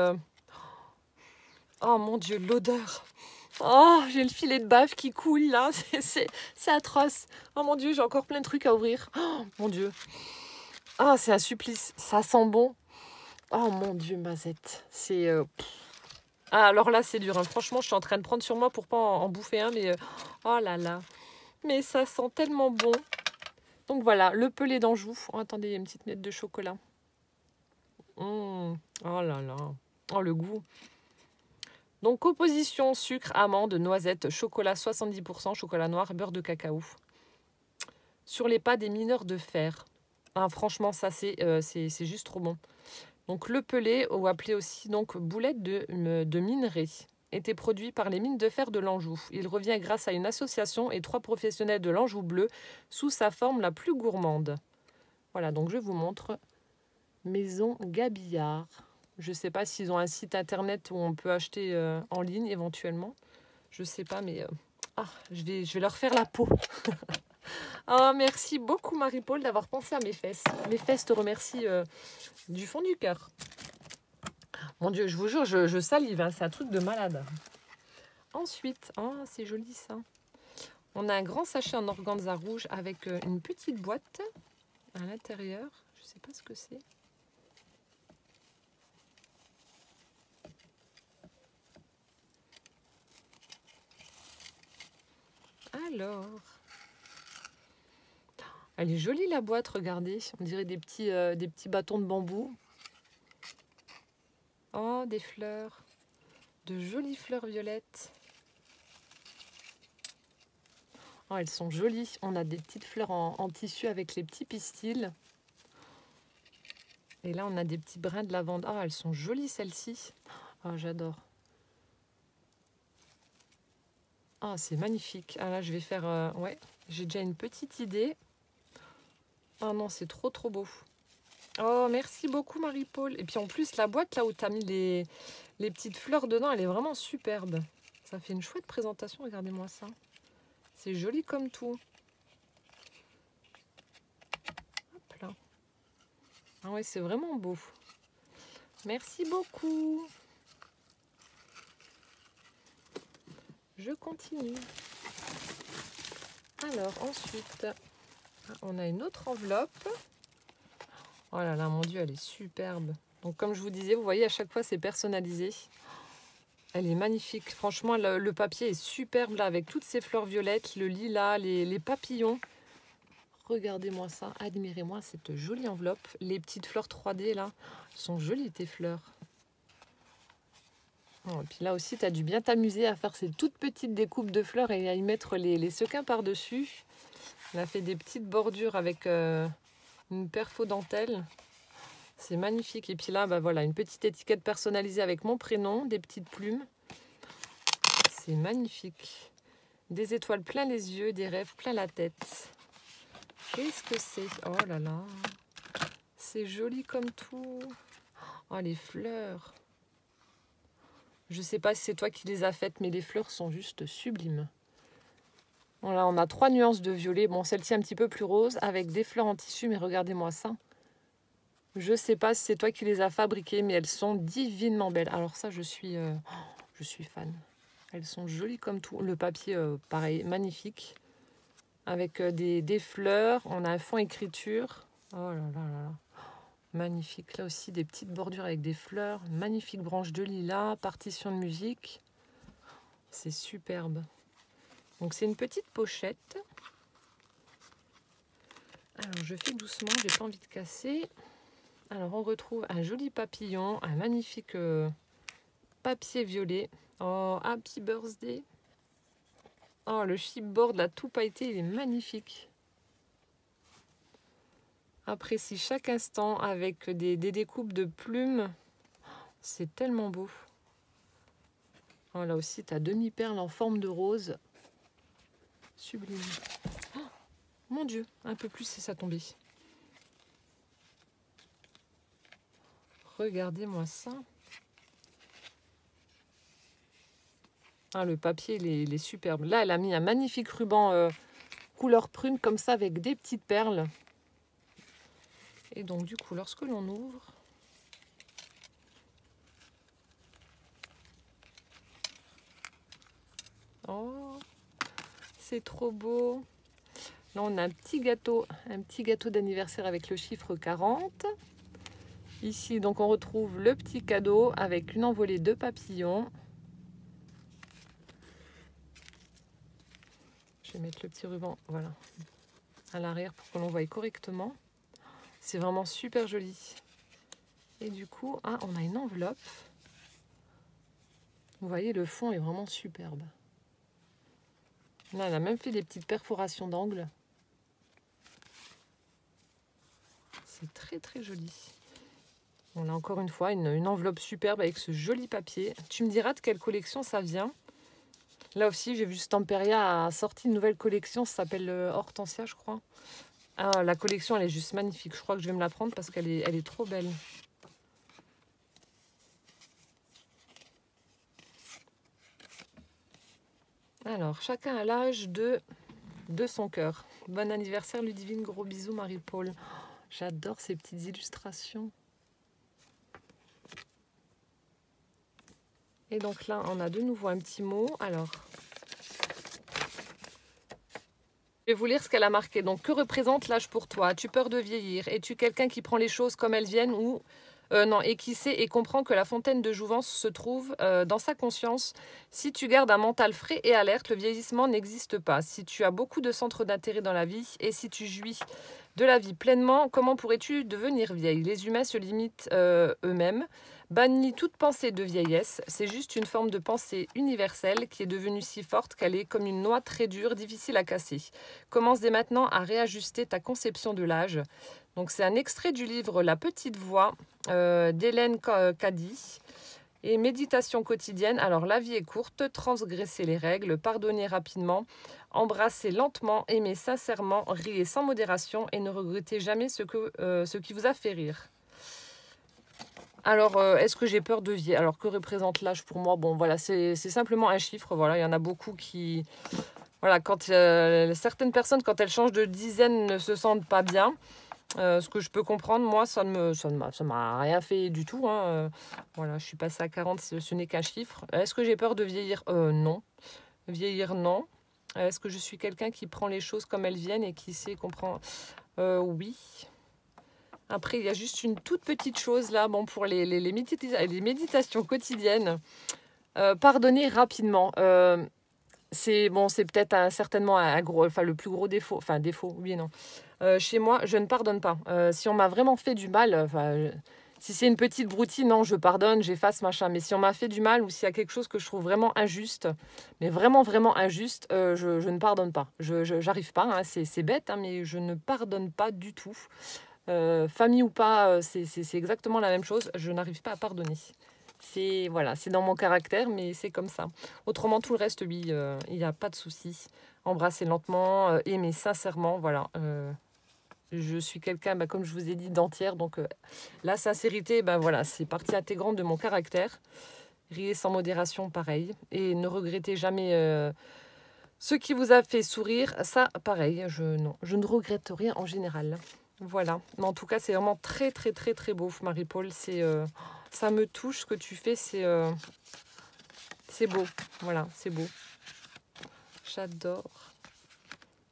Oh mon Dieu, l'odeur. Oh, j'ai le filet de bave qui coule là. C'est atroce. Oh mon Dieu, j'ai encore plein de trucs à ouvrir. Oh mon Dieu. Ah, c'est un supplice. Ça sent bon. Oh mon Dieu, Mazette. C'est... Ah, alors là, c'est dur. Hein. Franchement, je suis en train de prendre sur moi pour pas en bouffer un. Mais oh là là. Mais ça sent tellement bon. Donc voilà, le pelé d'Anjou. Oh, attendez, il y a une petite miette de chocolat. Oh là là. Oh, le goût. Donc, composition sucre, amande, noisette, chocolat 70%, chocolat noir, beurre de cacao. Sur les pas des mineurs de fer. Ah, franchement, ça, c'est juste trop bon. Donc, le pelé, ou appelé aussi donc, boulette de minerai, était produit par les mines de fer de l'Anjou. Il revient grâce à une association et 3 professionnels de l'Anjou bleu sous sa forme la plus gourmande. Voilà, donc je vous montre Maison Gabillard. Je ne sais pas s'ils ont un site internet où on peut acheter en ligne éventuellement. Je ne sais pas, mais je vais leur faire la peau. Oh, merci beaucoup Marie-Paul d'avoir pensé à mes fesses. Mes fesses te remercient du fond du cœur. Mon Dieu, je vous jure, je salive, hein, c'est un truc de malade. Ensuite, oh, c'est joli ça. On a un grand sachet en organza rouge avec une petite boîte à l'intérieur. Je ne sais pas ce que c'est. Alors, elle est jolie la boîte, regardez. On dirait des petits bâtons de bambou. Oh, des fleurs. De jolies fleurs violettes. Oh, elles sont jolies. On a des petites fleurs en tissu avec les petits pistils. Et là, on a des petits brins de lavande. Oh, elles sont jolies celles-ci. Oh, j'adore. Ah, c'est magnifique. Ah là, je vais faire... ouais, j'ai déjà une petite idée. Oh non, c'est trop, trop beau. Oh, merci beaucoup, Marie-Paul. Et puis en plus, la boîte, là où tu as mis les petites fleurs dedans, elle est vraiment superbe. Ça fait une chouette présentation, regardez-moi ça. C'est joli comme tout. Hop là. Ah ouais, c'est vraiment beau. Merci beaucoup. Je continue. Alors, ensuite, on a une autre enveloppe. Oh là là, mon Dieu, elle est superbe. Donc, comme je vous disais, vous voyez, à chaque fois, c'est personnalisé. Elle est magnifique. Franchement, le papier est superbe, là, avec toutes ces fleurs violettes, le lilas, les papillons. Regardez-moi ça, admirez-moi cette jolie enveloppe. Les petites fleurs 3D, là, sont jolies, tes fleurs. Oh, et puis là aussi, tu as dû bien t'amuser à faire ces toutes petites découpes de fleurs et à y mettre les sequins par-dessus. On a fait des petites bordures avec une perfo dentelle. C'est magnifique. Et puis là, bah voilà, une petite étiquette personnalisée avec mon prénom, des petites plumes. C'est magnifique. Des étoiles plein les yeux, des rêves plein la tête. Qu'est-ce que c'est? Oh là là. C'est joli comme tout. Oh, les fleurs. Je sais pas si c'est toi qui les as faites, mais les fleurs sont juste sublimes. Voilà, on a 3 nuances de violet. Bon, celle-ci un petit peu plus rose, avec des fleurs en tissu, mais regardez-moi ça. Je sais pas si c'est toi qui les as fabriquées, mais elles sont divinement belles. Alors ça, je suis fan. Elles sont jolies comme tout. Le papier, pareil, magnifique. Avec des fleurs. On a un fond écriture. Oh là là là là. Magnifique. Là aussi, des petites bordures avec des fleurs. Magnifique branche de lilas. Partition de musique. C'est superbe. Donc, c'est une petite pochette. Alors, je fais doucement. J'ai pas envie de casser. Alors, on retrouve un joli papillon. Un magnifique papier violet. Oh, happy birthday. Oh, le chipboard, là, tout pailleté, il est magnifique. Apprécie chaque instant avec des découpes de plumes. C'est tellement beau. Oh, là aussi, tu as demi-perle en forme de rose. Sublime. Oh, mon Dieu, un peu plus et ça tombait. Regardez-moi ça. Ah, le papier, il est superbe. Là, elle a mis un magnifique ruban couleur prune comme ça avec des petites perles. Et donc, du coup, lorsque l'on ouvre, oh, c'est trop beau. Là, on a un petit gâteau d'anniversaire avec le chiffre 40. Ici, donc, on retrouve le petit cadeau avec une envolée de papillons. Je vais mettre le petit ruban, voilà, à l'arrière pour que l'on voie correctement. C'est vraiment super joli. Et du coup, ah, on a une enveloppe. Vous voyez, le fond est vraiment superbe. Là, elle a même fait des petites perforations d'angle. C'est très très joli. On a encore une fois une enveloppe superbe avec ce joli papier. Tu me diras de quelle collection ça vient. Là aussi, j'ai vu Stamperia a sorti une nouvelle collection. Ça s'appelle Hortensia, je crois. Ah, la collection, elle est juste magnifique. Je crois que je vais me la prendre parce qu'elle est trop belle. Alors, chacun à l'âge de son cœur. Bon anniversaire, Ludivine. Gros bisous, Marie-Paul. J'adore ces petites illustrations. Et donc là, on a de nouveau un petit mot. Alors, je vais vous lire ce qu'elle a marqué. Donc, que représente l'âge pour toi? As-tu peur de vieillir? Es-tu quelqu'un qui prend les choses comme elles viennent ou non, et qui sait et comprend que la fontaine de jouvence se trouve dans sa conscience? Si tu gardes un mental frais et alerte, le vieillissement n'existe pas. Si tu as beaucoup de centres d'intérêt dans la vie et si tu jouis de la vie pleinement, comment pourrais-tu devenir vieille? Les humains se limitent eux-mêmes. Bannis toute pensée de vieillesse, c'est juste une forme de pensée universelle qui est devenue si forte qu'elle est comme une noix très dure, difficile à casser. Commence dès maintenant à réajuster ta conception de l'âge. Donc c'est un extrait du livre La Petite Voix d'Hélène Cady. Et méditation quotidienne, alors la vie est courte, transgressez les règles, pardonnez rapidement, embrassez lentement, aimez sincèrement, riez sans modération et ne regrettez jamais ce qui vous a fait rire. Alors, est-ce que j'ai peur de vieillir? Alors, que représente l'âge pour moi? Bon, voilà, c'est simplement un chiffre. Voilà, il y en a beaucoup qui... Voilà, quand certaines personnes, quand elles changent de dizaine, ne se sentent pas bien. Ce que je peux comprendre, moi, ça ne m'a rien fait du tout. Hein. Voilà, je suis passée à 40, ce n'est qu'un chiffre. Est-ce que j'ai peur de vieillir? Non. Vieillir, non. Est-ce que je suis quelqu'un qui prend les choses comme elles viennent et qui sait comprendre? Oui. Après, il y a juste une toute petite chose là, bon, pour les méditations quotidiennes. Pardonner rapidement. C'est peut-être certainement le plus gros défaut. Enfin, défaut, oui et non. Chez moi, je ne pardonne pas. Si on m'a vraiment fait du mal, Si c'est une petite broutille, non, je pardonne, j'efface, machin. Mais si on m'a fait du mal ou s'il y a quelque chose que je trouve vraiment injuste, mais vraiment, vraiment injuste, je ne pardonne pas. J'arrive pas, hein, c'est bête, hein, mais je ne pardonne pas du tout. Famille ou pas, c'est exactement la même chose. Je n'arrive pas à pardonner. C'est voilà, c'est dans mon caractère, mais c'est comme ça. Autrement, tout le reste, oui, il n'y a pas de souci. Embrasser lentement, aimer sincèrement, voilà. Je suis quelqu'un, bah, comme je vous ai dit, d'entière. Donc la sincérité, bah, voilà, c'est partie intégrante de mon caractère. Riez sans modération, pareil. Et ne regrettez jamais ce qui vous a fait sourire. Ça, pareil, non, je ne regrette rien en général. Voilà. Mais en tout cas, c'est vraiment très, très, très, très beau, Marie-Paul. Ça me touche ce que tu fais. C'est beau. Voilà, c'est beau. J'adore.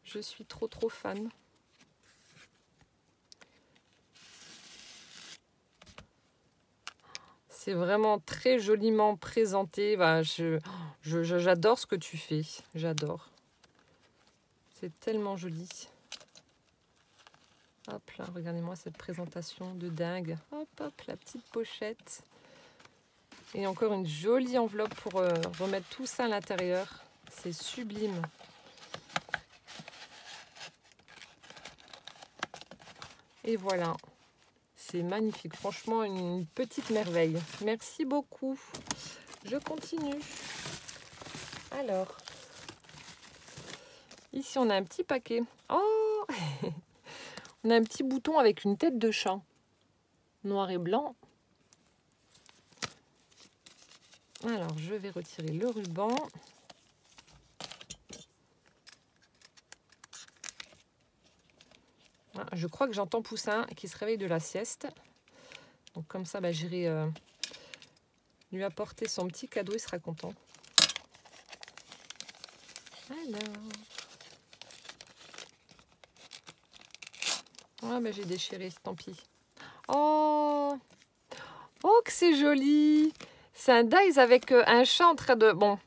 Je suis trop, trop fan. C'est vraiment très joliment présenté. Bah, j'adore ce que tu fais. J'adore. C'est tellement joli. Hop là, regardez-moi cette présentation de dingue. Hop, hop, la petite pochette. Et encore une jolie enveloppe pour remettre tout ça à l'intérieur. C'est sublime. Et voilà. C'est magnifique. Franchement, une petite merveille. Merci beaucoup. Je continue. Alors, ici, on a un petit paquet. Oh on a un petit bouton avec une tête de chat. Noir et blanc. Alors, je vais retirer le ruban. Ah, je crois que j'entends Poussin qui se réveille de la sieste. Donc comme ça, bah, j'irai lui apporter son petit cadeau. Il sera content. Alors... Ah, bah, j'ai déchiré, tant pis. Oh, oh que c'est joli. C'est un dice avec un chat en train de... Bon,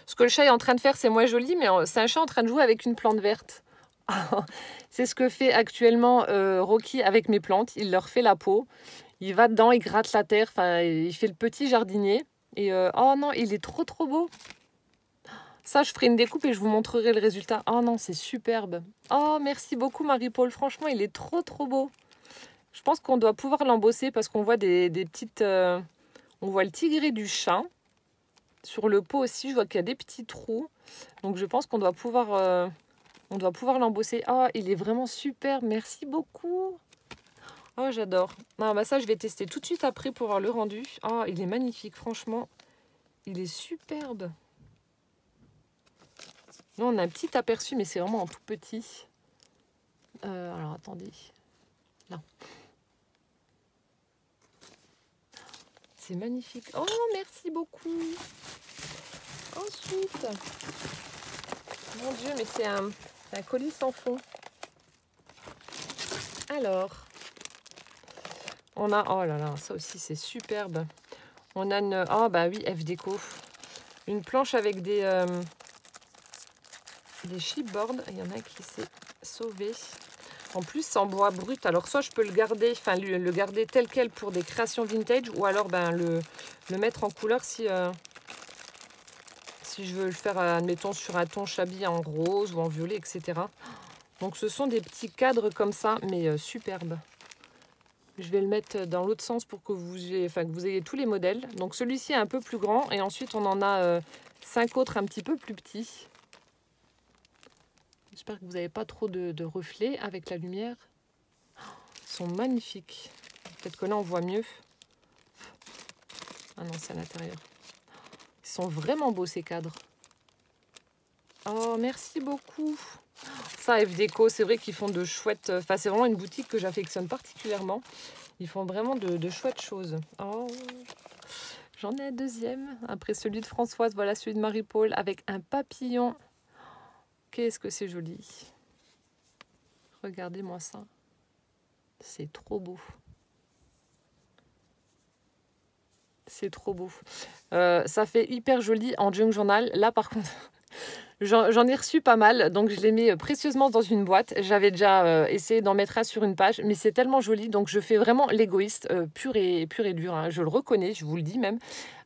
ce que le chat est en train de faire, c'est moins joli, mais c'est un chat en train de jouer avec une plante verte. C'est ce que fait actuellement Rocky avec mes plantes. Il leur fait la peau. Il va dedans, il gratte la terre. Enfin, il fait le petit jardinier. Et oh non, il est trop trop beau. Ça, je ferai une découpe et je vous montrerai le résultat. Oh non, c'est superbe. Oh, merci beaucoup Marie-Paul. Franchement, il est trop trop beau. Je pense qu'on doit pouvoir l'embosser parce qu'on voit des petites... on voit le tigré du chat. Sur le pot aussi, je vois qu'il y a des petits trous. Donc, je pense qu'on doit pouvoir... on doit pouvoir l'embosser. Oh, il est vraiment super. Merci beaucoup. Oh, j'adore. Non, bah ça, je vais tester tout de suite après pour voir le rendu. Oh, il est magnifique, franchement. Il est superbe. Là, on a un petit aperçu, mais c'est vraiment en tout petit. Alors, attendez. Là. C'est magnifique. Oh, merci beaucoup. Ensuite, mon Dieu, mais c'est un colis sans fond. Alors, on a... Oh là là, ça aussi, c'est superbe. On a une... Oh, bah oui, F-Déco. Une planche avec des chipboards. Il y en a un qui s'est sauvé. En plus, c'est en bois brut. Alors, soit je peux le garder, enfin, le garder tel quel pour des créations vintage, ou alors ben, le mettre en couleur si je veux le faire, admettons, sur un ton chablis en rose ou en violet, etc. Donc, ce sont des petits cadres comme ça, mais superbes. Je vais le mettre dans l'autre sens pour que vous ayez tous les modèles. Donc, celui-ci est un peu plus grand. Et ensuite, on en a 5 autres un petit peu plus petits. J'espère que vous n'avez pas trop de reflets avec la lumière. Ils sont magnifiques. Peut-être que là, on voit mieux. Ah non, c'est à l'intérieur. Ils sont vraiment beaux, ces cadres. Oh, merci beaucoup. Ça, F-Déco, c'est vrai qu'ils font de chouettes... Enfin, c'est vraiment une boutique que j'affectionne particulièrement. Ils font vraiment de chouettes choses. Oh, j'en ai un deuxième. Après celui de Françoise, voilà celui de Marie-Paul avec un papillon. Qu'est-ce que c'est joli. Regardez-moi ça. C'est trop beau. C'est trop beau. Ça fait hyper joli en junk journal. Là, par contre, J'en ai reçu pas mal, donc je les mets précieusement dans une boîte. J'avais déjà essayé d'en mettre un sur une page, mais c'est tellement joli, donc je fais vraiment l'égoïste pur et dur, hein. Je le reconnais, je vous le dis même.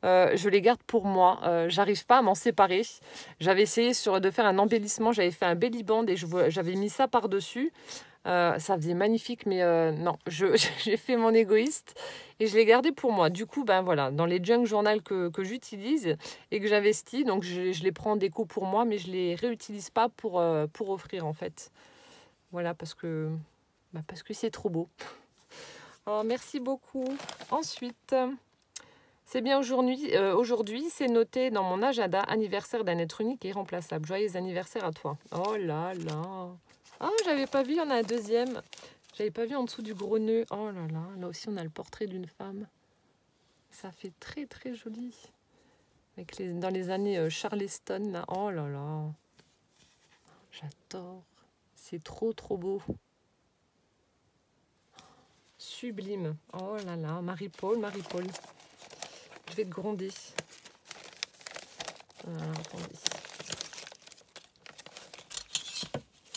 Je les garde pour moi, j'arrive pas à m'en séparer. J'avais essayé de faire un embellissement, j'avais fait un belly band et j'avais mis ça par-dessus. Ça faisait magnifique, mais non, j'ai fait mon égoïste et je l'ai gardé pour moi. Du coup, ben voilà, dans les junk journal que j'utilise et que j'investis, donc je les prends en déco pour moi, mais je les réutilise pas pour offrir en fait. Voilà, parce que c'est trop beau. Oh, merci beaucoup. Ensuite, c'est bien aujourd'hui, c'est noté dans mon agenda, anniversaire d'un être unique et irremplaçable. Joyeux anniversaire à toi. Oh là là. Oh, j'avais pas vu, il y en a un deuxième. J'avais pas vu en dessous du gros nœud. Oh là là, là aussi on a le portrait d'une femme. Ça fait très très joli. Dans les années Charleston, là. Oh là là. J'adore. C'est trop trop beau. Sublime. Oh là là, Marie-Paul. Je vais te gronder. Attendez.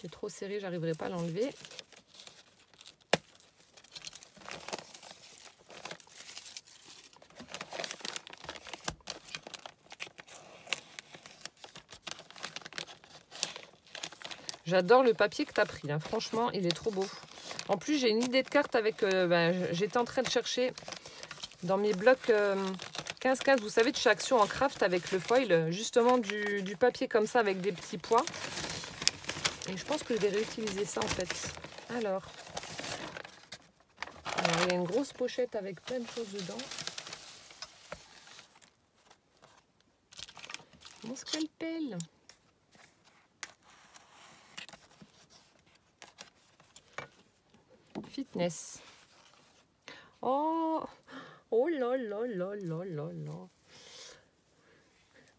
C'est trop serré, j'arriverai pas à l'enlever. J'adore le papier que tu as pris, hein. Franchement, il est trop beau. En plus, j'ai une idée de carte avec... j'étais en train de chercher dans mes blocs 15-15, vous savez, de chez Action en craft avec le foil, justement du papier comme ça avec des petits pois. Et je pense que je vais réutiliser ça en fait. Alors, il y a une grosse pochette avec plein de choses dedans. Mon scalpel. Fitness. Oh, oh là là là là là là.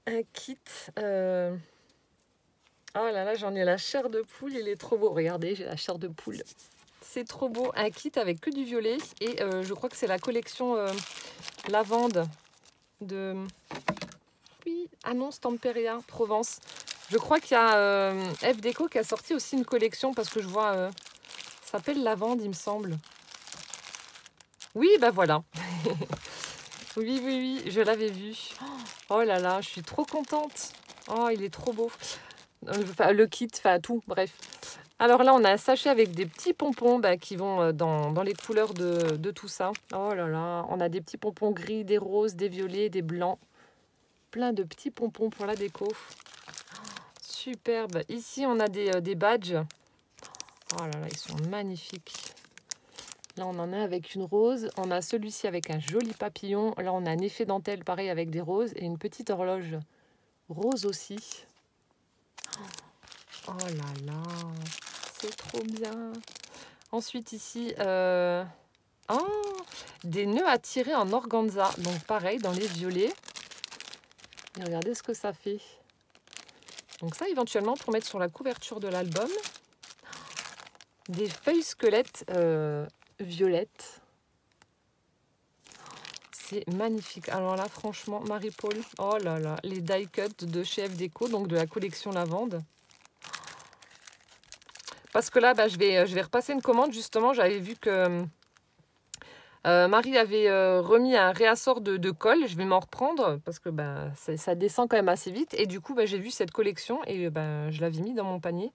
Un kit. Oh là là, j'en ai la chair de poule, il est trop beau. Regardez, j'ai la chair de poule. C'est trop beau. Un kit avec que du violet. Et je crois que c'est la collection lavande de... Oui, Annonce Temperia, Provence. Je crois qu'il y a F Déco qui a sorti aussi une collection parce que je vois... ça s'appelle Lavande, il me semble. Oui, ben voilà. Oui, je l'avais vu. Oh là là, je suis trop contente. Oh, il est trop beau. Enfin, le kit, enfin tout, bref. Alors là, on a un sachet avec des petits pompons qui vont dans les couleurs de tout ça. Oh là là, on a des petits pompons gris, des roses, des violets, des blancs. Plein de petits pompons pour la déco. Superbe. Ici, on a des badges. Oh là là, ils sont magnifiques. Là, on en a avec une rose. On a celui-ci avec un joli papillon. Là, on a un effet dentelle, pareil, avec des roses. Et une petite horloge rose aussi. Oh là là, c'est trop bien. Ensuite, ici, des nœuds à tirer en organza. Donc, pareil, dans les violets. Et regardez ce que ça fait. Donc ça, éventuellement, pour mettre sur la couverture de l'album. Des feuilles squelettes violettes. C'est magnifique. Alors là, franchement, Marie-Paul, oh là là, les die cut de chez F Déco, donc de la collection lavande. Parce que là, je vais repasser une commande. Justement, j'avais vu que Marie avait remis un réassort de colle. Je vais m'en reprendre parce que ça descend quand même assez vite. Et du coup, j'ai vu cette collection et je l'avais mis dans mon panier.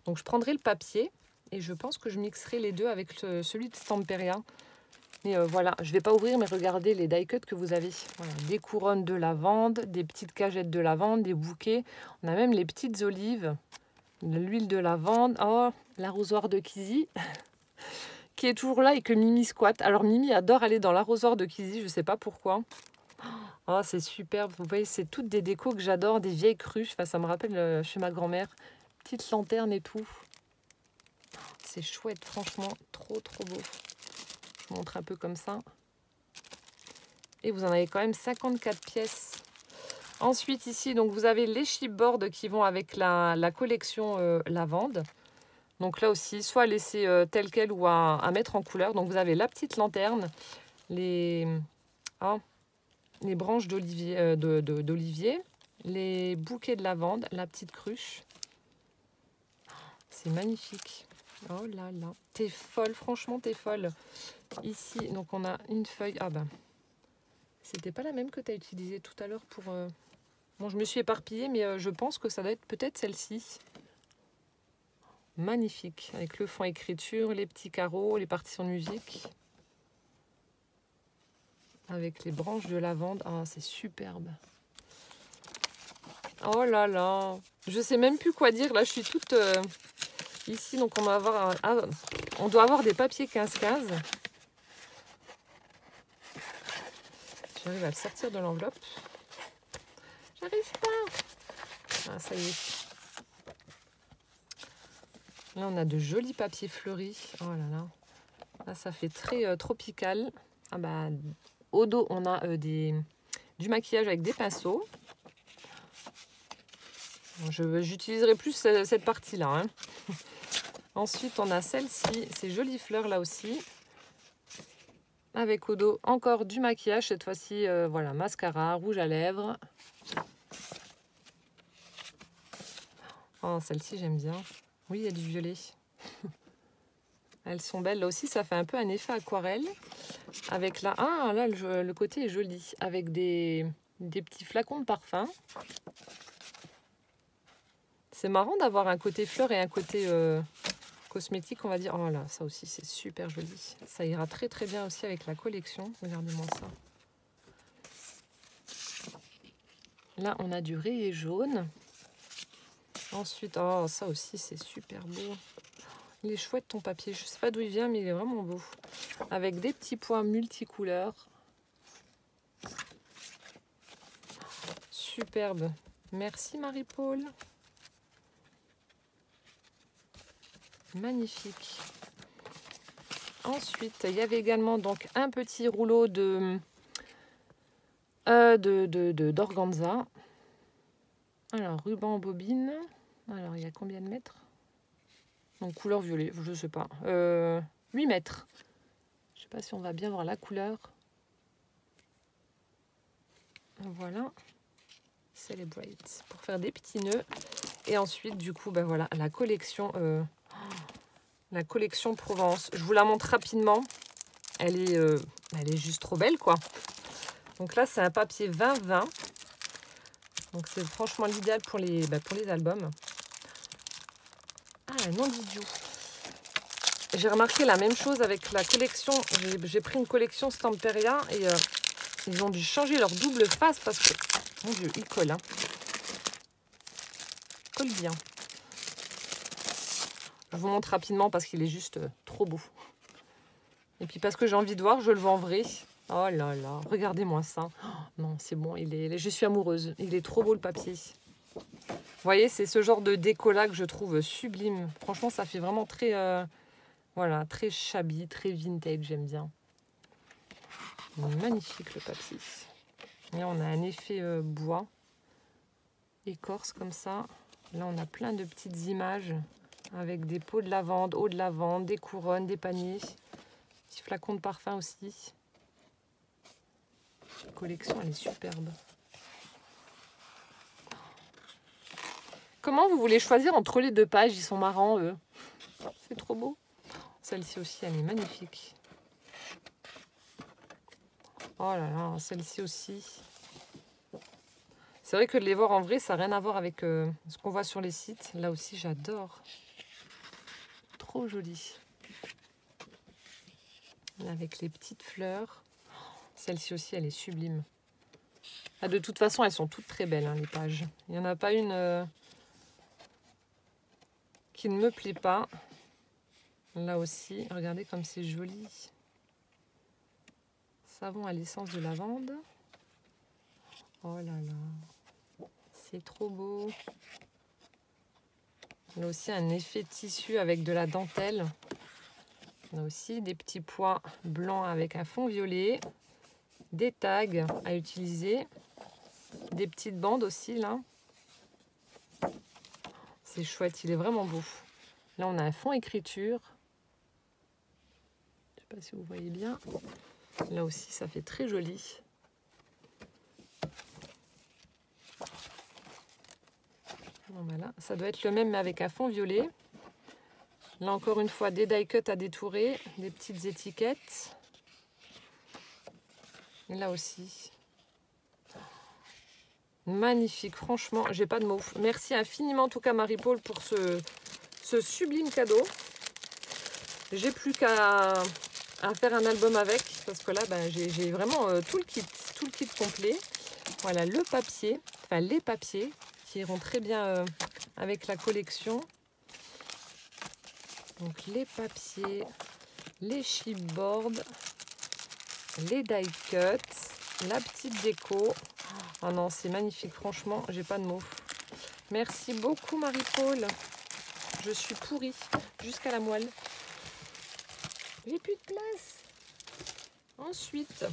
Donc, je prendrai le papier et je pense que je mixerai les deux avec celui de Stamperia. Et voilà, je ne vais pas ouvrir, mais regardez les die cuts que vous avez. Voilà, des couronnes de lavande, des petites cagettes de lavande, des bouquets. On a même les petites olives, de l'huile de lavande. Oh, l'arrosoir de Kizzy qui est toujours là et que Mimi squatte. Alors Mimi adore aller dans l'arrosoir de Kizzy, je ne sais pas pourquoi. Oh, c'est superbe. Vous voyez, c'est toutes des décos que j'adore, des vieilles cruches. Enfin, ça me rappelle chez ma grand-mère. Petite lanterne et tout. C'est chouette, franchement, trop trop beau. Je vous montre un peu comme ça. Et vous en avez quand même 54 pièces. Ensuite, ici, donc vous avez les chipboards qui vont avec la collection lavande. Donc là aussi, soit à laisser tel quel ou à mettre en couleur. Donc vous avez la petite lanterne, les branches d'olivier, les bouquets de lavande, la petite cruche. C'est magnifique. Oh là là, t'es folle, franchement, t'es folle. Ici, donc on a une feuille. Ah ben, c'était pas la même que tu as utilisée tout à l'heure pour... Bon, je me suis éparpillée, mais je pense que ça doit être peut-être celle-ci. Magnifique, avec le fond écriture, les petits carreaux, les partitions de musique. Avec les branches de lavande. Ah, c'est superbe. Oh là là, je sais même plus quoi dire. Là, je suis toute ici. Donc, on va avoir on doit avoir des papiers 15-15. J'arrive à le sortir de l'enveloppe. J'arrive pas. Ah, ça y est. Là, on a de jolis papiers fleuris. Oh là là. Là, ça fait très tropical. Ah bah, au dos, on a du maquillage avec des pinceaux. J'utiliserai plus cette partie-là. Hein. Ensuite, on a celle-ci, ces jolies fleurs là aussi. Avec au dos encore du maquillage, cette fois-ci, voilà, mascara, rouge à lèvres. Oh, celle-ci, j'aime bien. Oui, il y a du violet. Elles sont belles. Là aussi, ça fait un peu un effet aquarelle. Avec là, ah, là, le côté est joli. Avec des petits flacons de parfum. C'est marrant d'avoir un côté fleur et un côté cosmétique, on va dire. Oh là, ça aussi, c'est super joli. Ça ira très très bien aussi avec la collection. Regardez-moi ça. Là, on a du rayé jaune. Ensuite, oh, ça aussi, c'est super beau. Il est chouette ton papier. Je ne sais pas d'où il vient, mais il est vraiment beau. Avec des petits points multicouleurs. Superbe. Merci Marie-Paul. Magnifique. Ensuite, il y avait également donc un petit rouleau d'organza. Alors, ruban en bobine. Alors, il y a combien de mètres? Donc, couleur violet, je ne sais pas. 8 mètres. Je ne sais pas si on va bien voir la couleur. Voilà. Celebrate. Pour faire des petits nœuds. Et ensuite, du coup, ben voilà, la collection Provence. Je vous la montre rapidement. Elle est juste trop belle, quoi. Donc là, c'est un papier 20-20. Donc c'est franchement l'idéal pour les albums. Ah, non d'idiot. J'ai remarqué la même chose avec la collection. J'ai pris une collection Stamperia et ils ont dû changer leur double face parce que, mon Dieu, il colle. Hein. Il colle bien. Je vous montre rapidement parce qu'il est juste trop beau. Et puis parce que j'ai envie de voir, je le vois en vrai. Oh là là, regardez-moi ça. Oh, non, c'est bon, je suis amoureuse. Il est trop beau le papier. Vous voyez, c'est ce genre de déco-là que je trouve sublime. Franchement, ça fait vraiment très, voilà, très shabby, très vintage, j'aime bien. Magnifique le papier. Là, on a un effet bois, écorce comme ça. Là, on a plein de petites images avec des pots de lavande, eau de lavande, des couronnes, des paniers. Petit flacon de parfum aussi. La collection, elle est superbe. Comment vous voulez choisir entre les deux pages? Ils sont marrants, eux. C'est trop beau. Celle-ci aussi, elle est magnifique. Oh là là, celle-ci aussi. C'est vrai que de les voir en vrai, ça n'a rien à voir avec ce qu'on voit sur les sites. Là aussi, j'adore. Trop joli. Avec les petites fleurs. Celle-ci aussi, elle est sublime. Ah, de toute façon, elles sont toutes très belles, hein, les pages. Il n'y en a pas une qui ne me plaît pas. Là aussi, regardez comme c'est joli. Savon à l'essence de lavande. Oh là là. C'est trop beau. Là aussi, un effet tissu avec de la dentelle. On a aussi des petits pois blancs avec un fond violet. Des tags à utiliser. Des petites bandes aussi, là. C'est chouette, il est vraiment beau. Là, on a un fond écriture. Je ne sais pas si vous voyez bien. Là aussi, ça fait très joli. Voilà, ça doit être le même mais avec un fond violet. Là encore une fois, des die cuts à détourer, des petites étiquettes. Et là aussi. Magnifique, franchement, j'ai pas de mots. Merci infiniment en tout cas Marie-Paul pour ce sublime cadeau. J'ai plus qu'à faire un album avec parce que là ben, j'ai vraiment tout le kit complet. Voilà le papier, enfin les papiers qui iront très bien avec la collection. Donc les papiers, les chipboards, les die cuts, la petite déco. Oh non, c'est magnifique, franchement, j'ai pas de mots. Merci beaucoup Marie-Paul. Je suis pourrie jusqu'à la moelle. J'ai plus de place. Ensuite,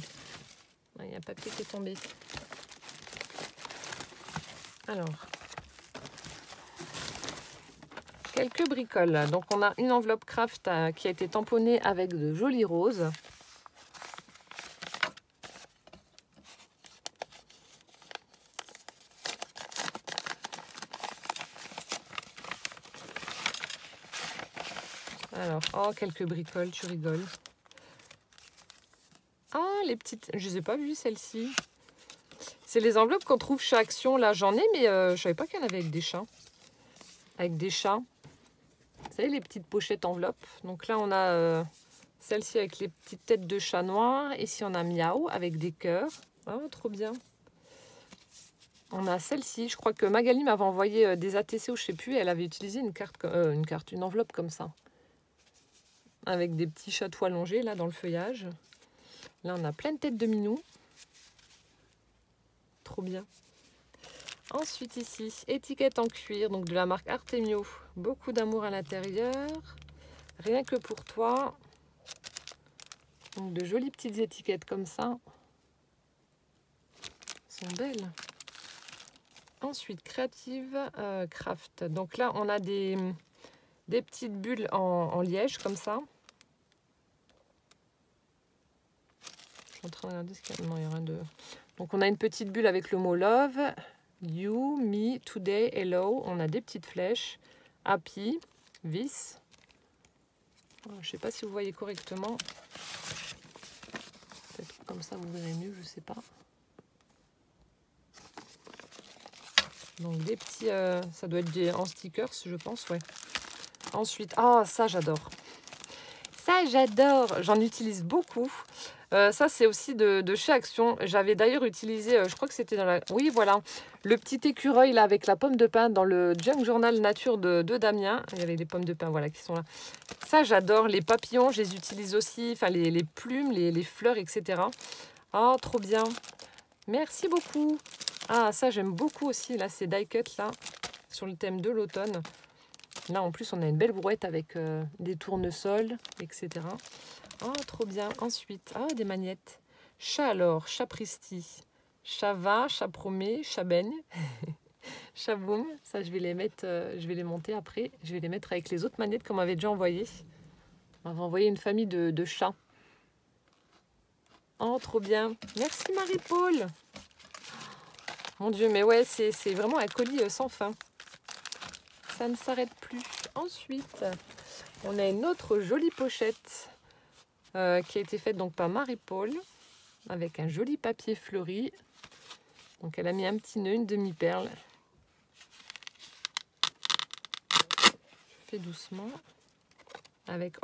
il y a un papier qui est tombé. Alors, quelques bricoles. Donc on a une enveloppe craft qui a été tamponnée avec de jolies roses. Alors, oh, quelques bricoles, tu rigoles. Ah, les petites, je les ai pas vues celles-ci. C'est les enveloppes qu'on trouve chez Action. Là, j'en ai, mais je savais pas qu'il y en avait avec des chats. Avec des chats. Vous savez, les petites pochettes enveloppes. Donc là, on a celle-ci avec les petites têtes de chat noir. Ici, on a Miaou avec des cœurs. Oh, trop bien. On a celle-ci. Je crois que Magali m'avait envoyé des ATC ou je sais plus. Elle avait utilisé une enveloppe comme ça. Avec des petits chatous allongés là dans le feuillage. Là, on a plein de têtes de minous. Trop bien. Ensuite ici, étiquette en cuir, donc de la marque Artemio. Beaucoup d'amour à l'intérieur. Rien que pour toi. Donc de jolies petites étiquettes comme ça. Elles sont belles. Ensuite, Creative Craft. Donc là, on a des petites bulles en liège comme ça. Je suis en train de regarder ce qu'il y a. Non, il y a rien de... Donc on a une petite bulle avec le mot Love, You, Me, Today, Hello. On a des petites flèches, Happy, This. Je ne sais pas si vous voyez correctement. Peut-être comme ça vous verrez mieux, je ne sais pas. Donc des petits, ça doit être en stickers je pense, ouais. Ensuite, ah ça j'adore. Ça j'adore, j'en utilise beaucoup. Ça, c'est aussi de chez Action. J'avais d'ailleurs utilisé, je crois que c'était dans la... Oui, voilà, le petit écureuil là avec la pomme de pin dans le Junk Journal Nature de Damien. Il y avait les pommes de pin, voilà, qui sont là. Ça, j'adore. Les papillons, je les utilise aussi. Enfin, les plumes, les fleurs, etc. Ah, trop bien. Merci beaucoup. Ah, ça, j'aime beaucoup aussi. Là, c'est die cut, là, sur le thème de l'automne. Là, en plus, on a une belle brouette avec des tournesols, etc. Oh, trop bien. Ensuite, des magnettes. Chat alors, Chapristi, Chava, Chapromé, Chabaigne, Chaboum. Ça, je vais les mettre, je vais les monter après. Je vais les mettre avec les autres magnettes qu'on m'avait déjà envoyées. On m'avait envoyé une famille de chats. Oh, trop bien. Merci Marie-Paul. Mon Dieu, mais ouais, c'est vraiment un colis sans fin. Ça ne s'arrête plus. Ensuite, on a une autre jolie pochette. Qui a été faite donc par Marie-Paul avec un joli papier fleuri. Donc elle a mis un petit nœud, une demi-perle. Je fais doucement avec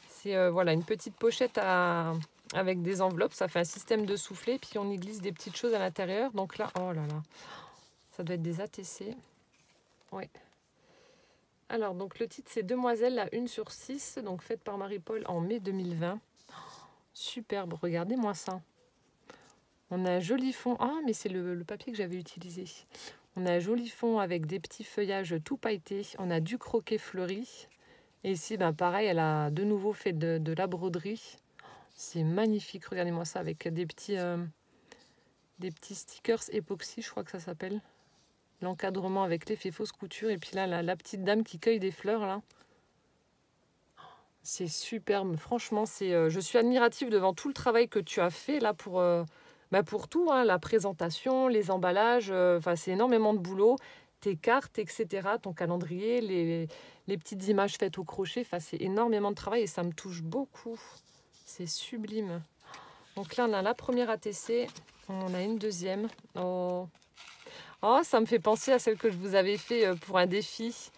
c'est voilà une petite pochette avec des enveloppes. Ça fait un système de soufflet puis on y glisse des petites choses à l'intérieur. Donc là, oh là là, ça doit être des ATC. Oui. Alors, donc le titre, c'est Demoiselle, la 1/6, donc faite par Marie-Paul en mai 2020. Oh, superbe, regardez-moi ça. On a un joli fond. Ah, mais c'est le papier que j'avais utilisé. On a un joli fond avec des petits feuillages tout pailletés. On a du croquet fleuri. Et ici, ben, pareil, elle a de nouveau fait de la broderie. C'est magnifique, regardez-moi ça, avec des petits stickers époxy, je crois que ça s'appelle. L'encadrement avec l'effet fausse couture. Et puis là, la petite dame qui cueille des fleurs, là. C'est superbe. Franchement, je suis admirative devant tout le travail que tu as fait, là, pour Bah pour tout, hein, la présentation, les emballages, enfin, c'est énormément de boulot. Tes cartes, etc., ton calendrier, les petites images faites au crochet, enfin, c'est énormément de travail et ça me touche beaucoup. C'est sublime. Donc là, on a la première ATC, on a une deuxième. Oh. Oh, ça me fait penser à celle que je vous avais fait pour un défi.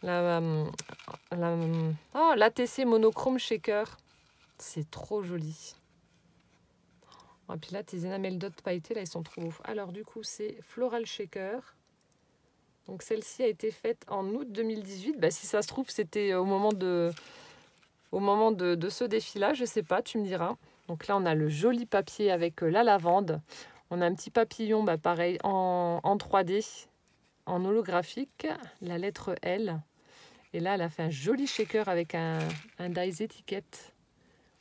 L'ATC monochrome shaker. C'est trop joli. Et puis là, tes enamel dot pailletés, là, ils sont trop beaux. Alors, du coup, c'est Floral Shaker. Donc, celle-ci a été faite en août 2018. Bah, si ça se trouve, c'était au moment de ce défi-là. Je sais pas, tu me diras. Donc là, on a le joli papier avec la lavande. On a un petit papillon, bah, pareil, en 3D, en holographique, la lettre L. Et là, elle a fait un joli shaker avec un dies étiquette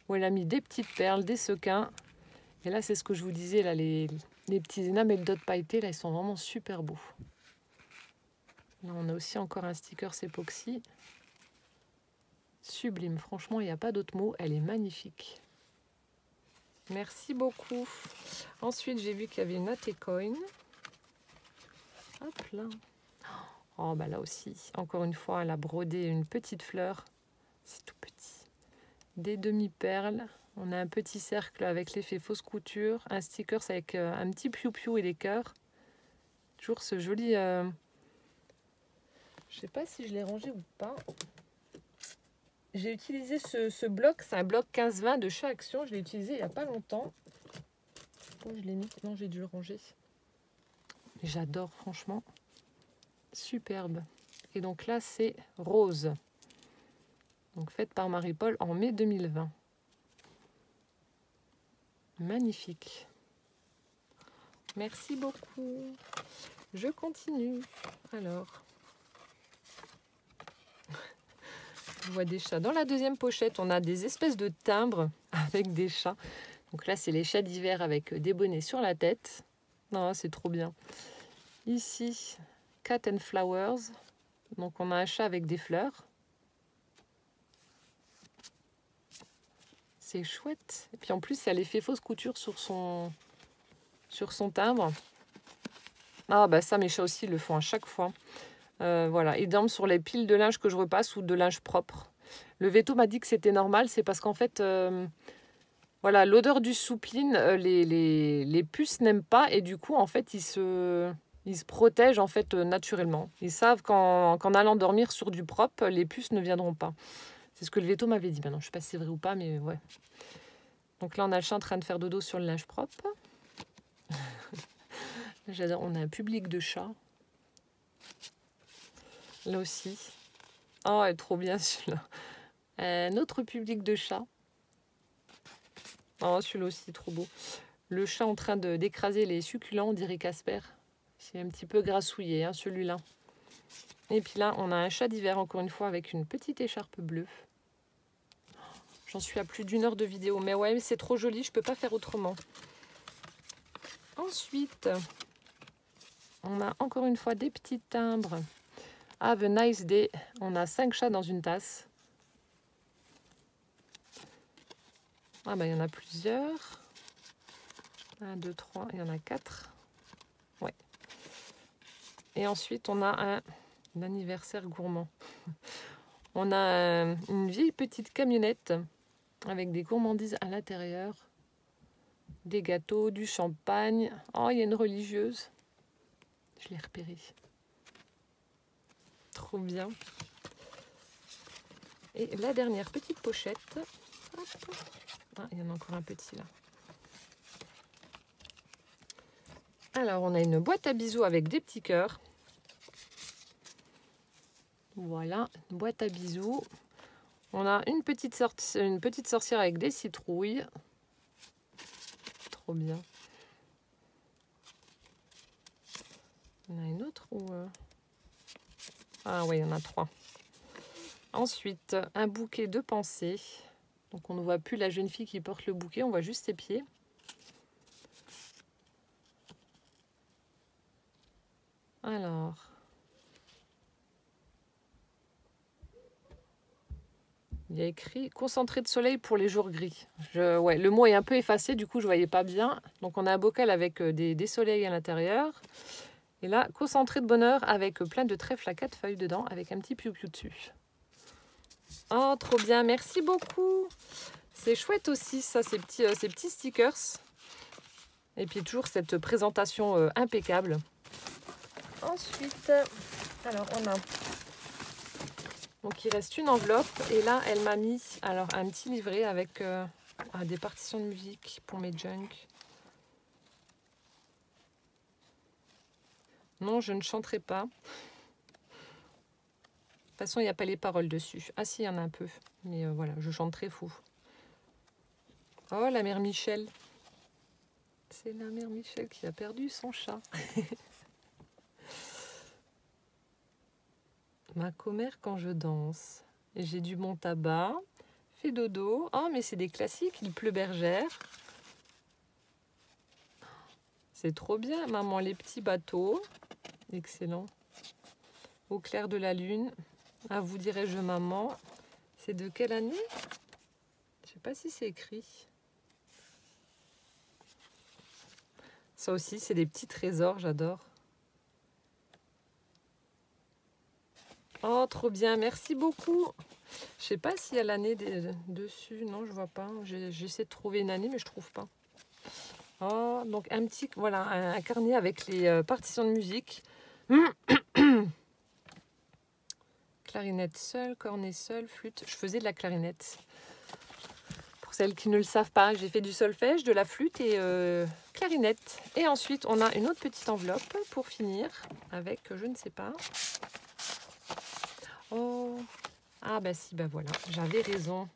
où elle a mis des petites perles, des sequins. Et là, c'est ce que je vous disais, là, les petits enamel dot pailletés, là, ils sont vraiment super beaux. Là, on a aussi encore un sticker époxy. Sublime, franchement, il n'y a pas d'autre mot. Elle est magnifique. Merci beaucoup. Ensuite, j'ai vu qu'il y avait une AT-Coin. Hop là. Oh, bah là aussi, encore une fois, elle a brodé une petite fleur. C'est tout petit. Des demi-perles. On a un petit cercle avec l'effet fausse couture. Un sticker avec un petit piou-piou et des cœurs. Toujours ce joli... Je sais pas si je l'ai rangé ou pas. J'ai utilisé ce bloc. C'est un bloc 15-20 de chez Action. Je l'ai utilisé il n'y a pas longtemps. Où je l'ai mis? Non, j'ai dû le ranger. J'adore, franchement. Superbe. Et donc là, c'est rose. Donc faite par Marie-Paul en mai 2020. Magnifique. Merci beaucoup. Je continue. Alors, je vois des chats. Dans la deuxième pochette, on a des espèces de timbres avec des chats. Donc là, c'est les chats d'hiver avec des bonnets sur la tête. Non, c'est trop bien. Ici, Cat and Flowers. Donc on a un chat avec des fleurs. C'est chouette. Et puis en plus, il y a l'effet fausse couture sur son timbre. Ah bah ça, mes chats aussi le font à chaque fois. Voilà, ils dorment sur les piles de linge que je repasse ou de linge propre. Le veto m'a dit que c'était normal, c'est parce qu'en fait, voilà, l'odeur du soupline, les puces n'aiment pas et du coup, en fait, ils se protègent en fait naturellement. Ils savent qu'en allant dormir sur du propre, les puces ne viendront pas. C'est ce que le veto m'avait dit. Maintenant, je ne sais pas si c'est vrai ou pas, mais ouais. Donc là, on a le chat en train de faire dodo sur le linge propre. J'adore. On a un public de chats. Là aussi. Oh, elle est trop bien celui-là. Un autre public de chats. Oh, celui-là aussi, trop beau. Le chat en train d'écraser les succulents, on dirait Casper. C'est un petit peu grassouillé, hein, celui-là. Et puis là, on a un chat d'hiver, encore une fois, avec une petite écharpe bleue. J'en suis à plus d'1 heure de vidéo. Mais ouais, c'est trop joli, je peux pas faire autrement. Ensuite, on a encore une fois des petits timbres. Have a nice day. On a 5 chats dans une tasse. Ah bah il y en a plusieurs. 1, 2, 3, il y en a 4. Ouais. Et ensuite, on a un anniversaire gourmand. On a une vieille petite camionnette avec des gourmandises à l'intérieur. Des gâteaux, du champagne. Oh, il y a une religieuse. Je l'ai repérée. Trop bien. Et la dernière petite pochette. Hop. Ah, il y en a encore un petit là. Alors, on a une boîte à bisous avec des petits cœurs. Voilà, une boîte à bisous. On a une petite sorcière avec des citrouilles. Trop bien. Il y en a une autre ou... Ah oui, il y en a 3. Ensuite, un bouquet de pensées. Donc, on ne voit plus la jeune fille qui porte le bouquet, on voit juste ses pieds. Alors... Il y a écrit concentré de soleil pour les jours gris. Ouais, le mot est un peu effacé, du coup je ne voyais pas bien. Donc on a un bocal avec des soleils à l'intérieur. Et là, concentré de bonheur avec plein de trèfles à 4 feuilles dedans, avec un petit piou-piou dessus. Oh, trop bien, merci beaucoup. C'est chouette aussi, ça, ces petits stickers. Et puis toujours cette présentation impeccable. Ensuite, alors on a... Donc il reste une enveloppe. Et là, elle m'a mis alors, un petit livret avec des partitions de musique pour mes junk. Non, je ne chanterai pas. De toute façon, il n'y a pas les paroles dessus. Ah si, il y en a un peu. Mais voilà, je chante très fou. Oh, la mère Michel. C'est la mère Michel qui a perdu son chat. Ma commère quand je danse. J'ai du bon tabac. Fait dodo. Oh, mais c'est des classiques. Il pleut bergère. C'est trop bien. Maman, les petits bateaux. Excellent. Au clair de la lune. Ah, vous dirais-je maman. C'est de quelle année? Je ne sais pas si c'est écrit. Ça aussi, c'est des petits trésors, j'adore. Oh, trop bien, merci beaucoup. Je ne sais pas s'il y a l'année dessus. Non, je ne vois pas. J'essaie de trouver une année, mais je ne trouve pas. Oh, donc un petit, voilà, un carnet avec les partitions de musique. Clarinette seule, cornet seul, flûte. Je faisais de la clarinette. Pour celles qui ne le savent pas, j'ai fait du solfège, de la flûte et clarinette. Et ensuite, on a une autre petite enveloppe pour finir avec, je ne sais pas. Oh, ah bah si, bah voilà, j'avais raison.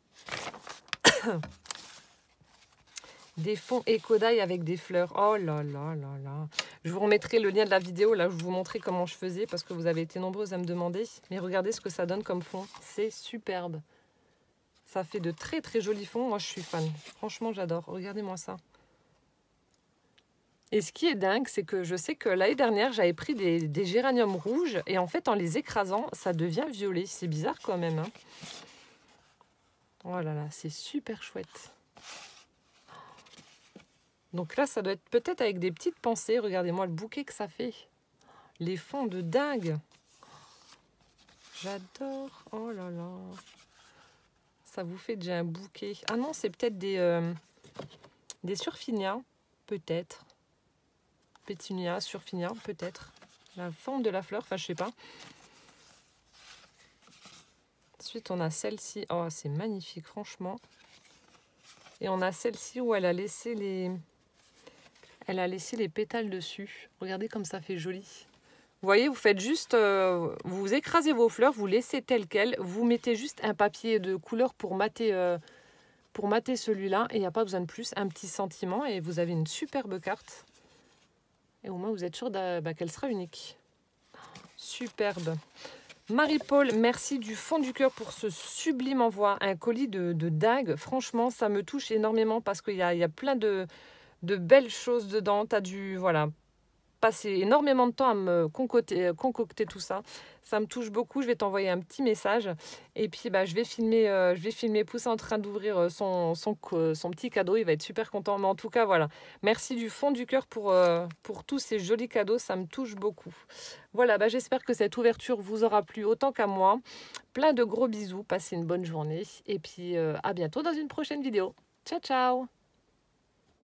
Des fonds éco d'ail avec des fleurs. Oh là là là là. Je vous remettrai le lien de la vidéo, là, je vous montrais comment je faisais parce que vous avez été nombreuses à me demander. Mais regardez ce que ça donne comme fond. C'est superbe. Ça fait de très très jolis fonds. Moi, je suis fan. Franchement, j'adore. Regardez-moi ça. Et ce qui est dingue, c'est que je sais que l'année dernière, j'avais pris des géraniums rouges. Et en fait, en les écrasant, ça devient violet. C'est bizarre quand même. Hein. Oh là là, c'est super chouette. Donc là, ça doit être peut-être avec des petites pensées. Regardez-moi le bouquet que ça fait. Les fonds de dingue. J'adore. Oh là là. Ça vous fait déjà un bouquet. Ah non, c'est peut-être des surfinias. Peut-être. Pétunia, surfinia, peut-être. La forme de la fleur, enfin, je sais pas. Ensuite, on a celle-ci. Oh, c'est magnifique, franchement. Et on a celle-ci où elle a laissé les... Elle a laissé les pétales dessus. Regardez comme ça fait joli. Vous voyez, vous faites juste... vous écrasez vos fleurs, vous laissez telles quelles. Vous mettez juste un papier de couleur pour mater celui-là. Et il n'y a pas besoin de plus. Un petit sentiment et vous avez une superbe carte. Et au moins, vous êtes sûr qu'elle sera unique. Superbe. Marie-Paul, merci du fond du cœur pour ce sublime envoi. Un colis de dingue. Franchement, ça me touche énormément parce qu'il y a plein de belles choses dedans. Tu as dû passer énormément de temps à me concocter tout ça. Ça me touche beaucoup. Je vais t'envoyer un petit message. Et puis, je vais filmer Poussin en train d'ouvrir son petit cadeau. Il va être super content. Mais en tout cas, voilà. Merci du fond du cœur pour tous ces jolis cadeaux. Ça me touche beaucoup. Voilà, j'espère que cette ouverture vous aura plu autant qu'à moi. Plein de gros bisous. Passez une bonne journée. Et puis, à bientôt dans une prochaine vidéo. Ciao, ciao!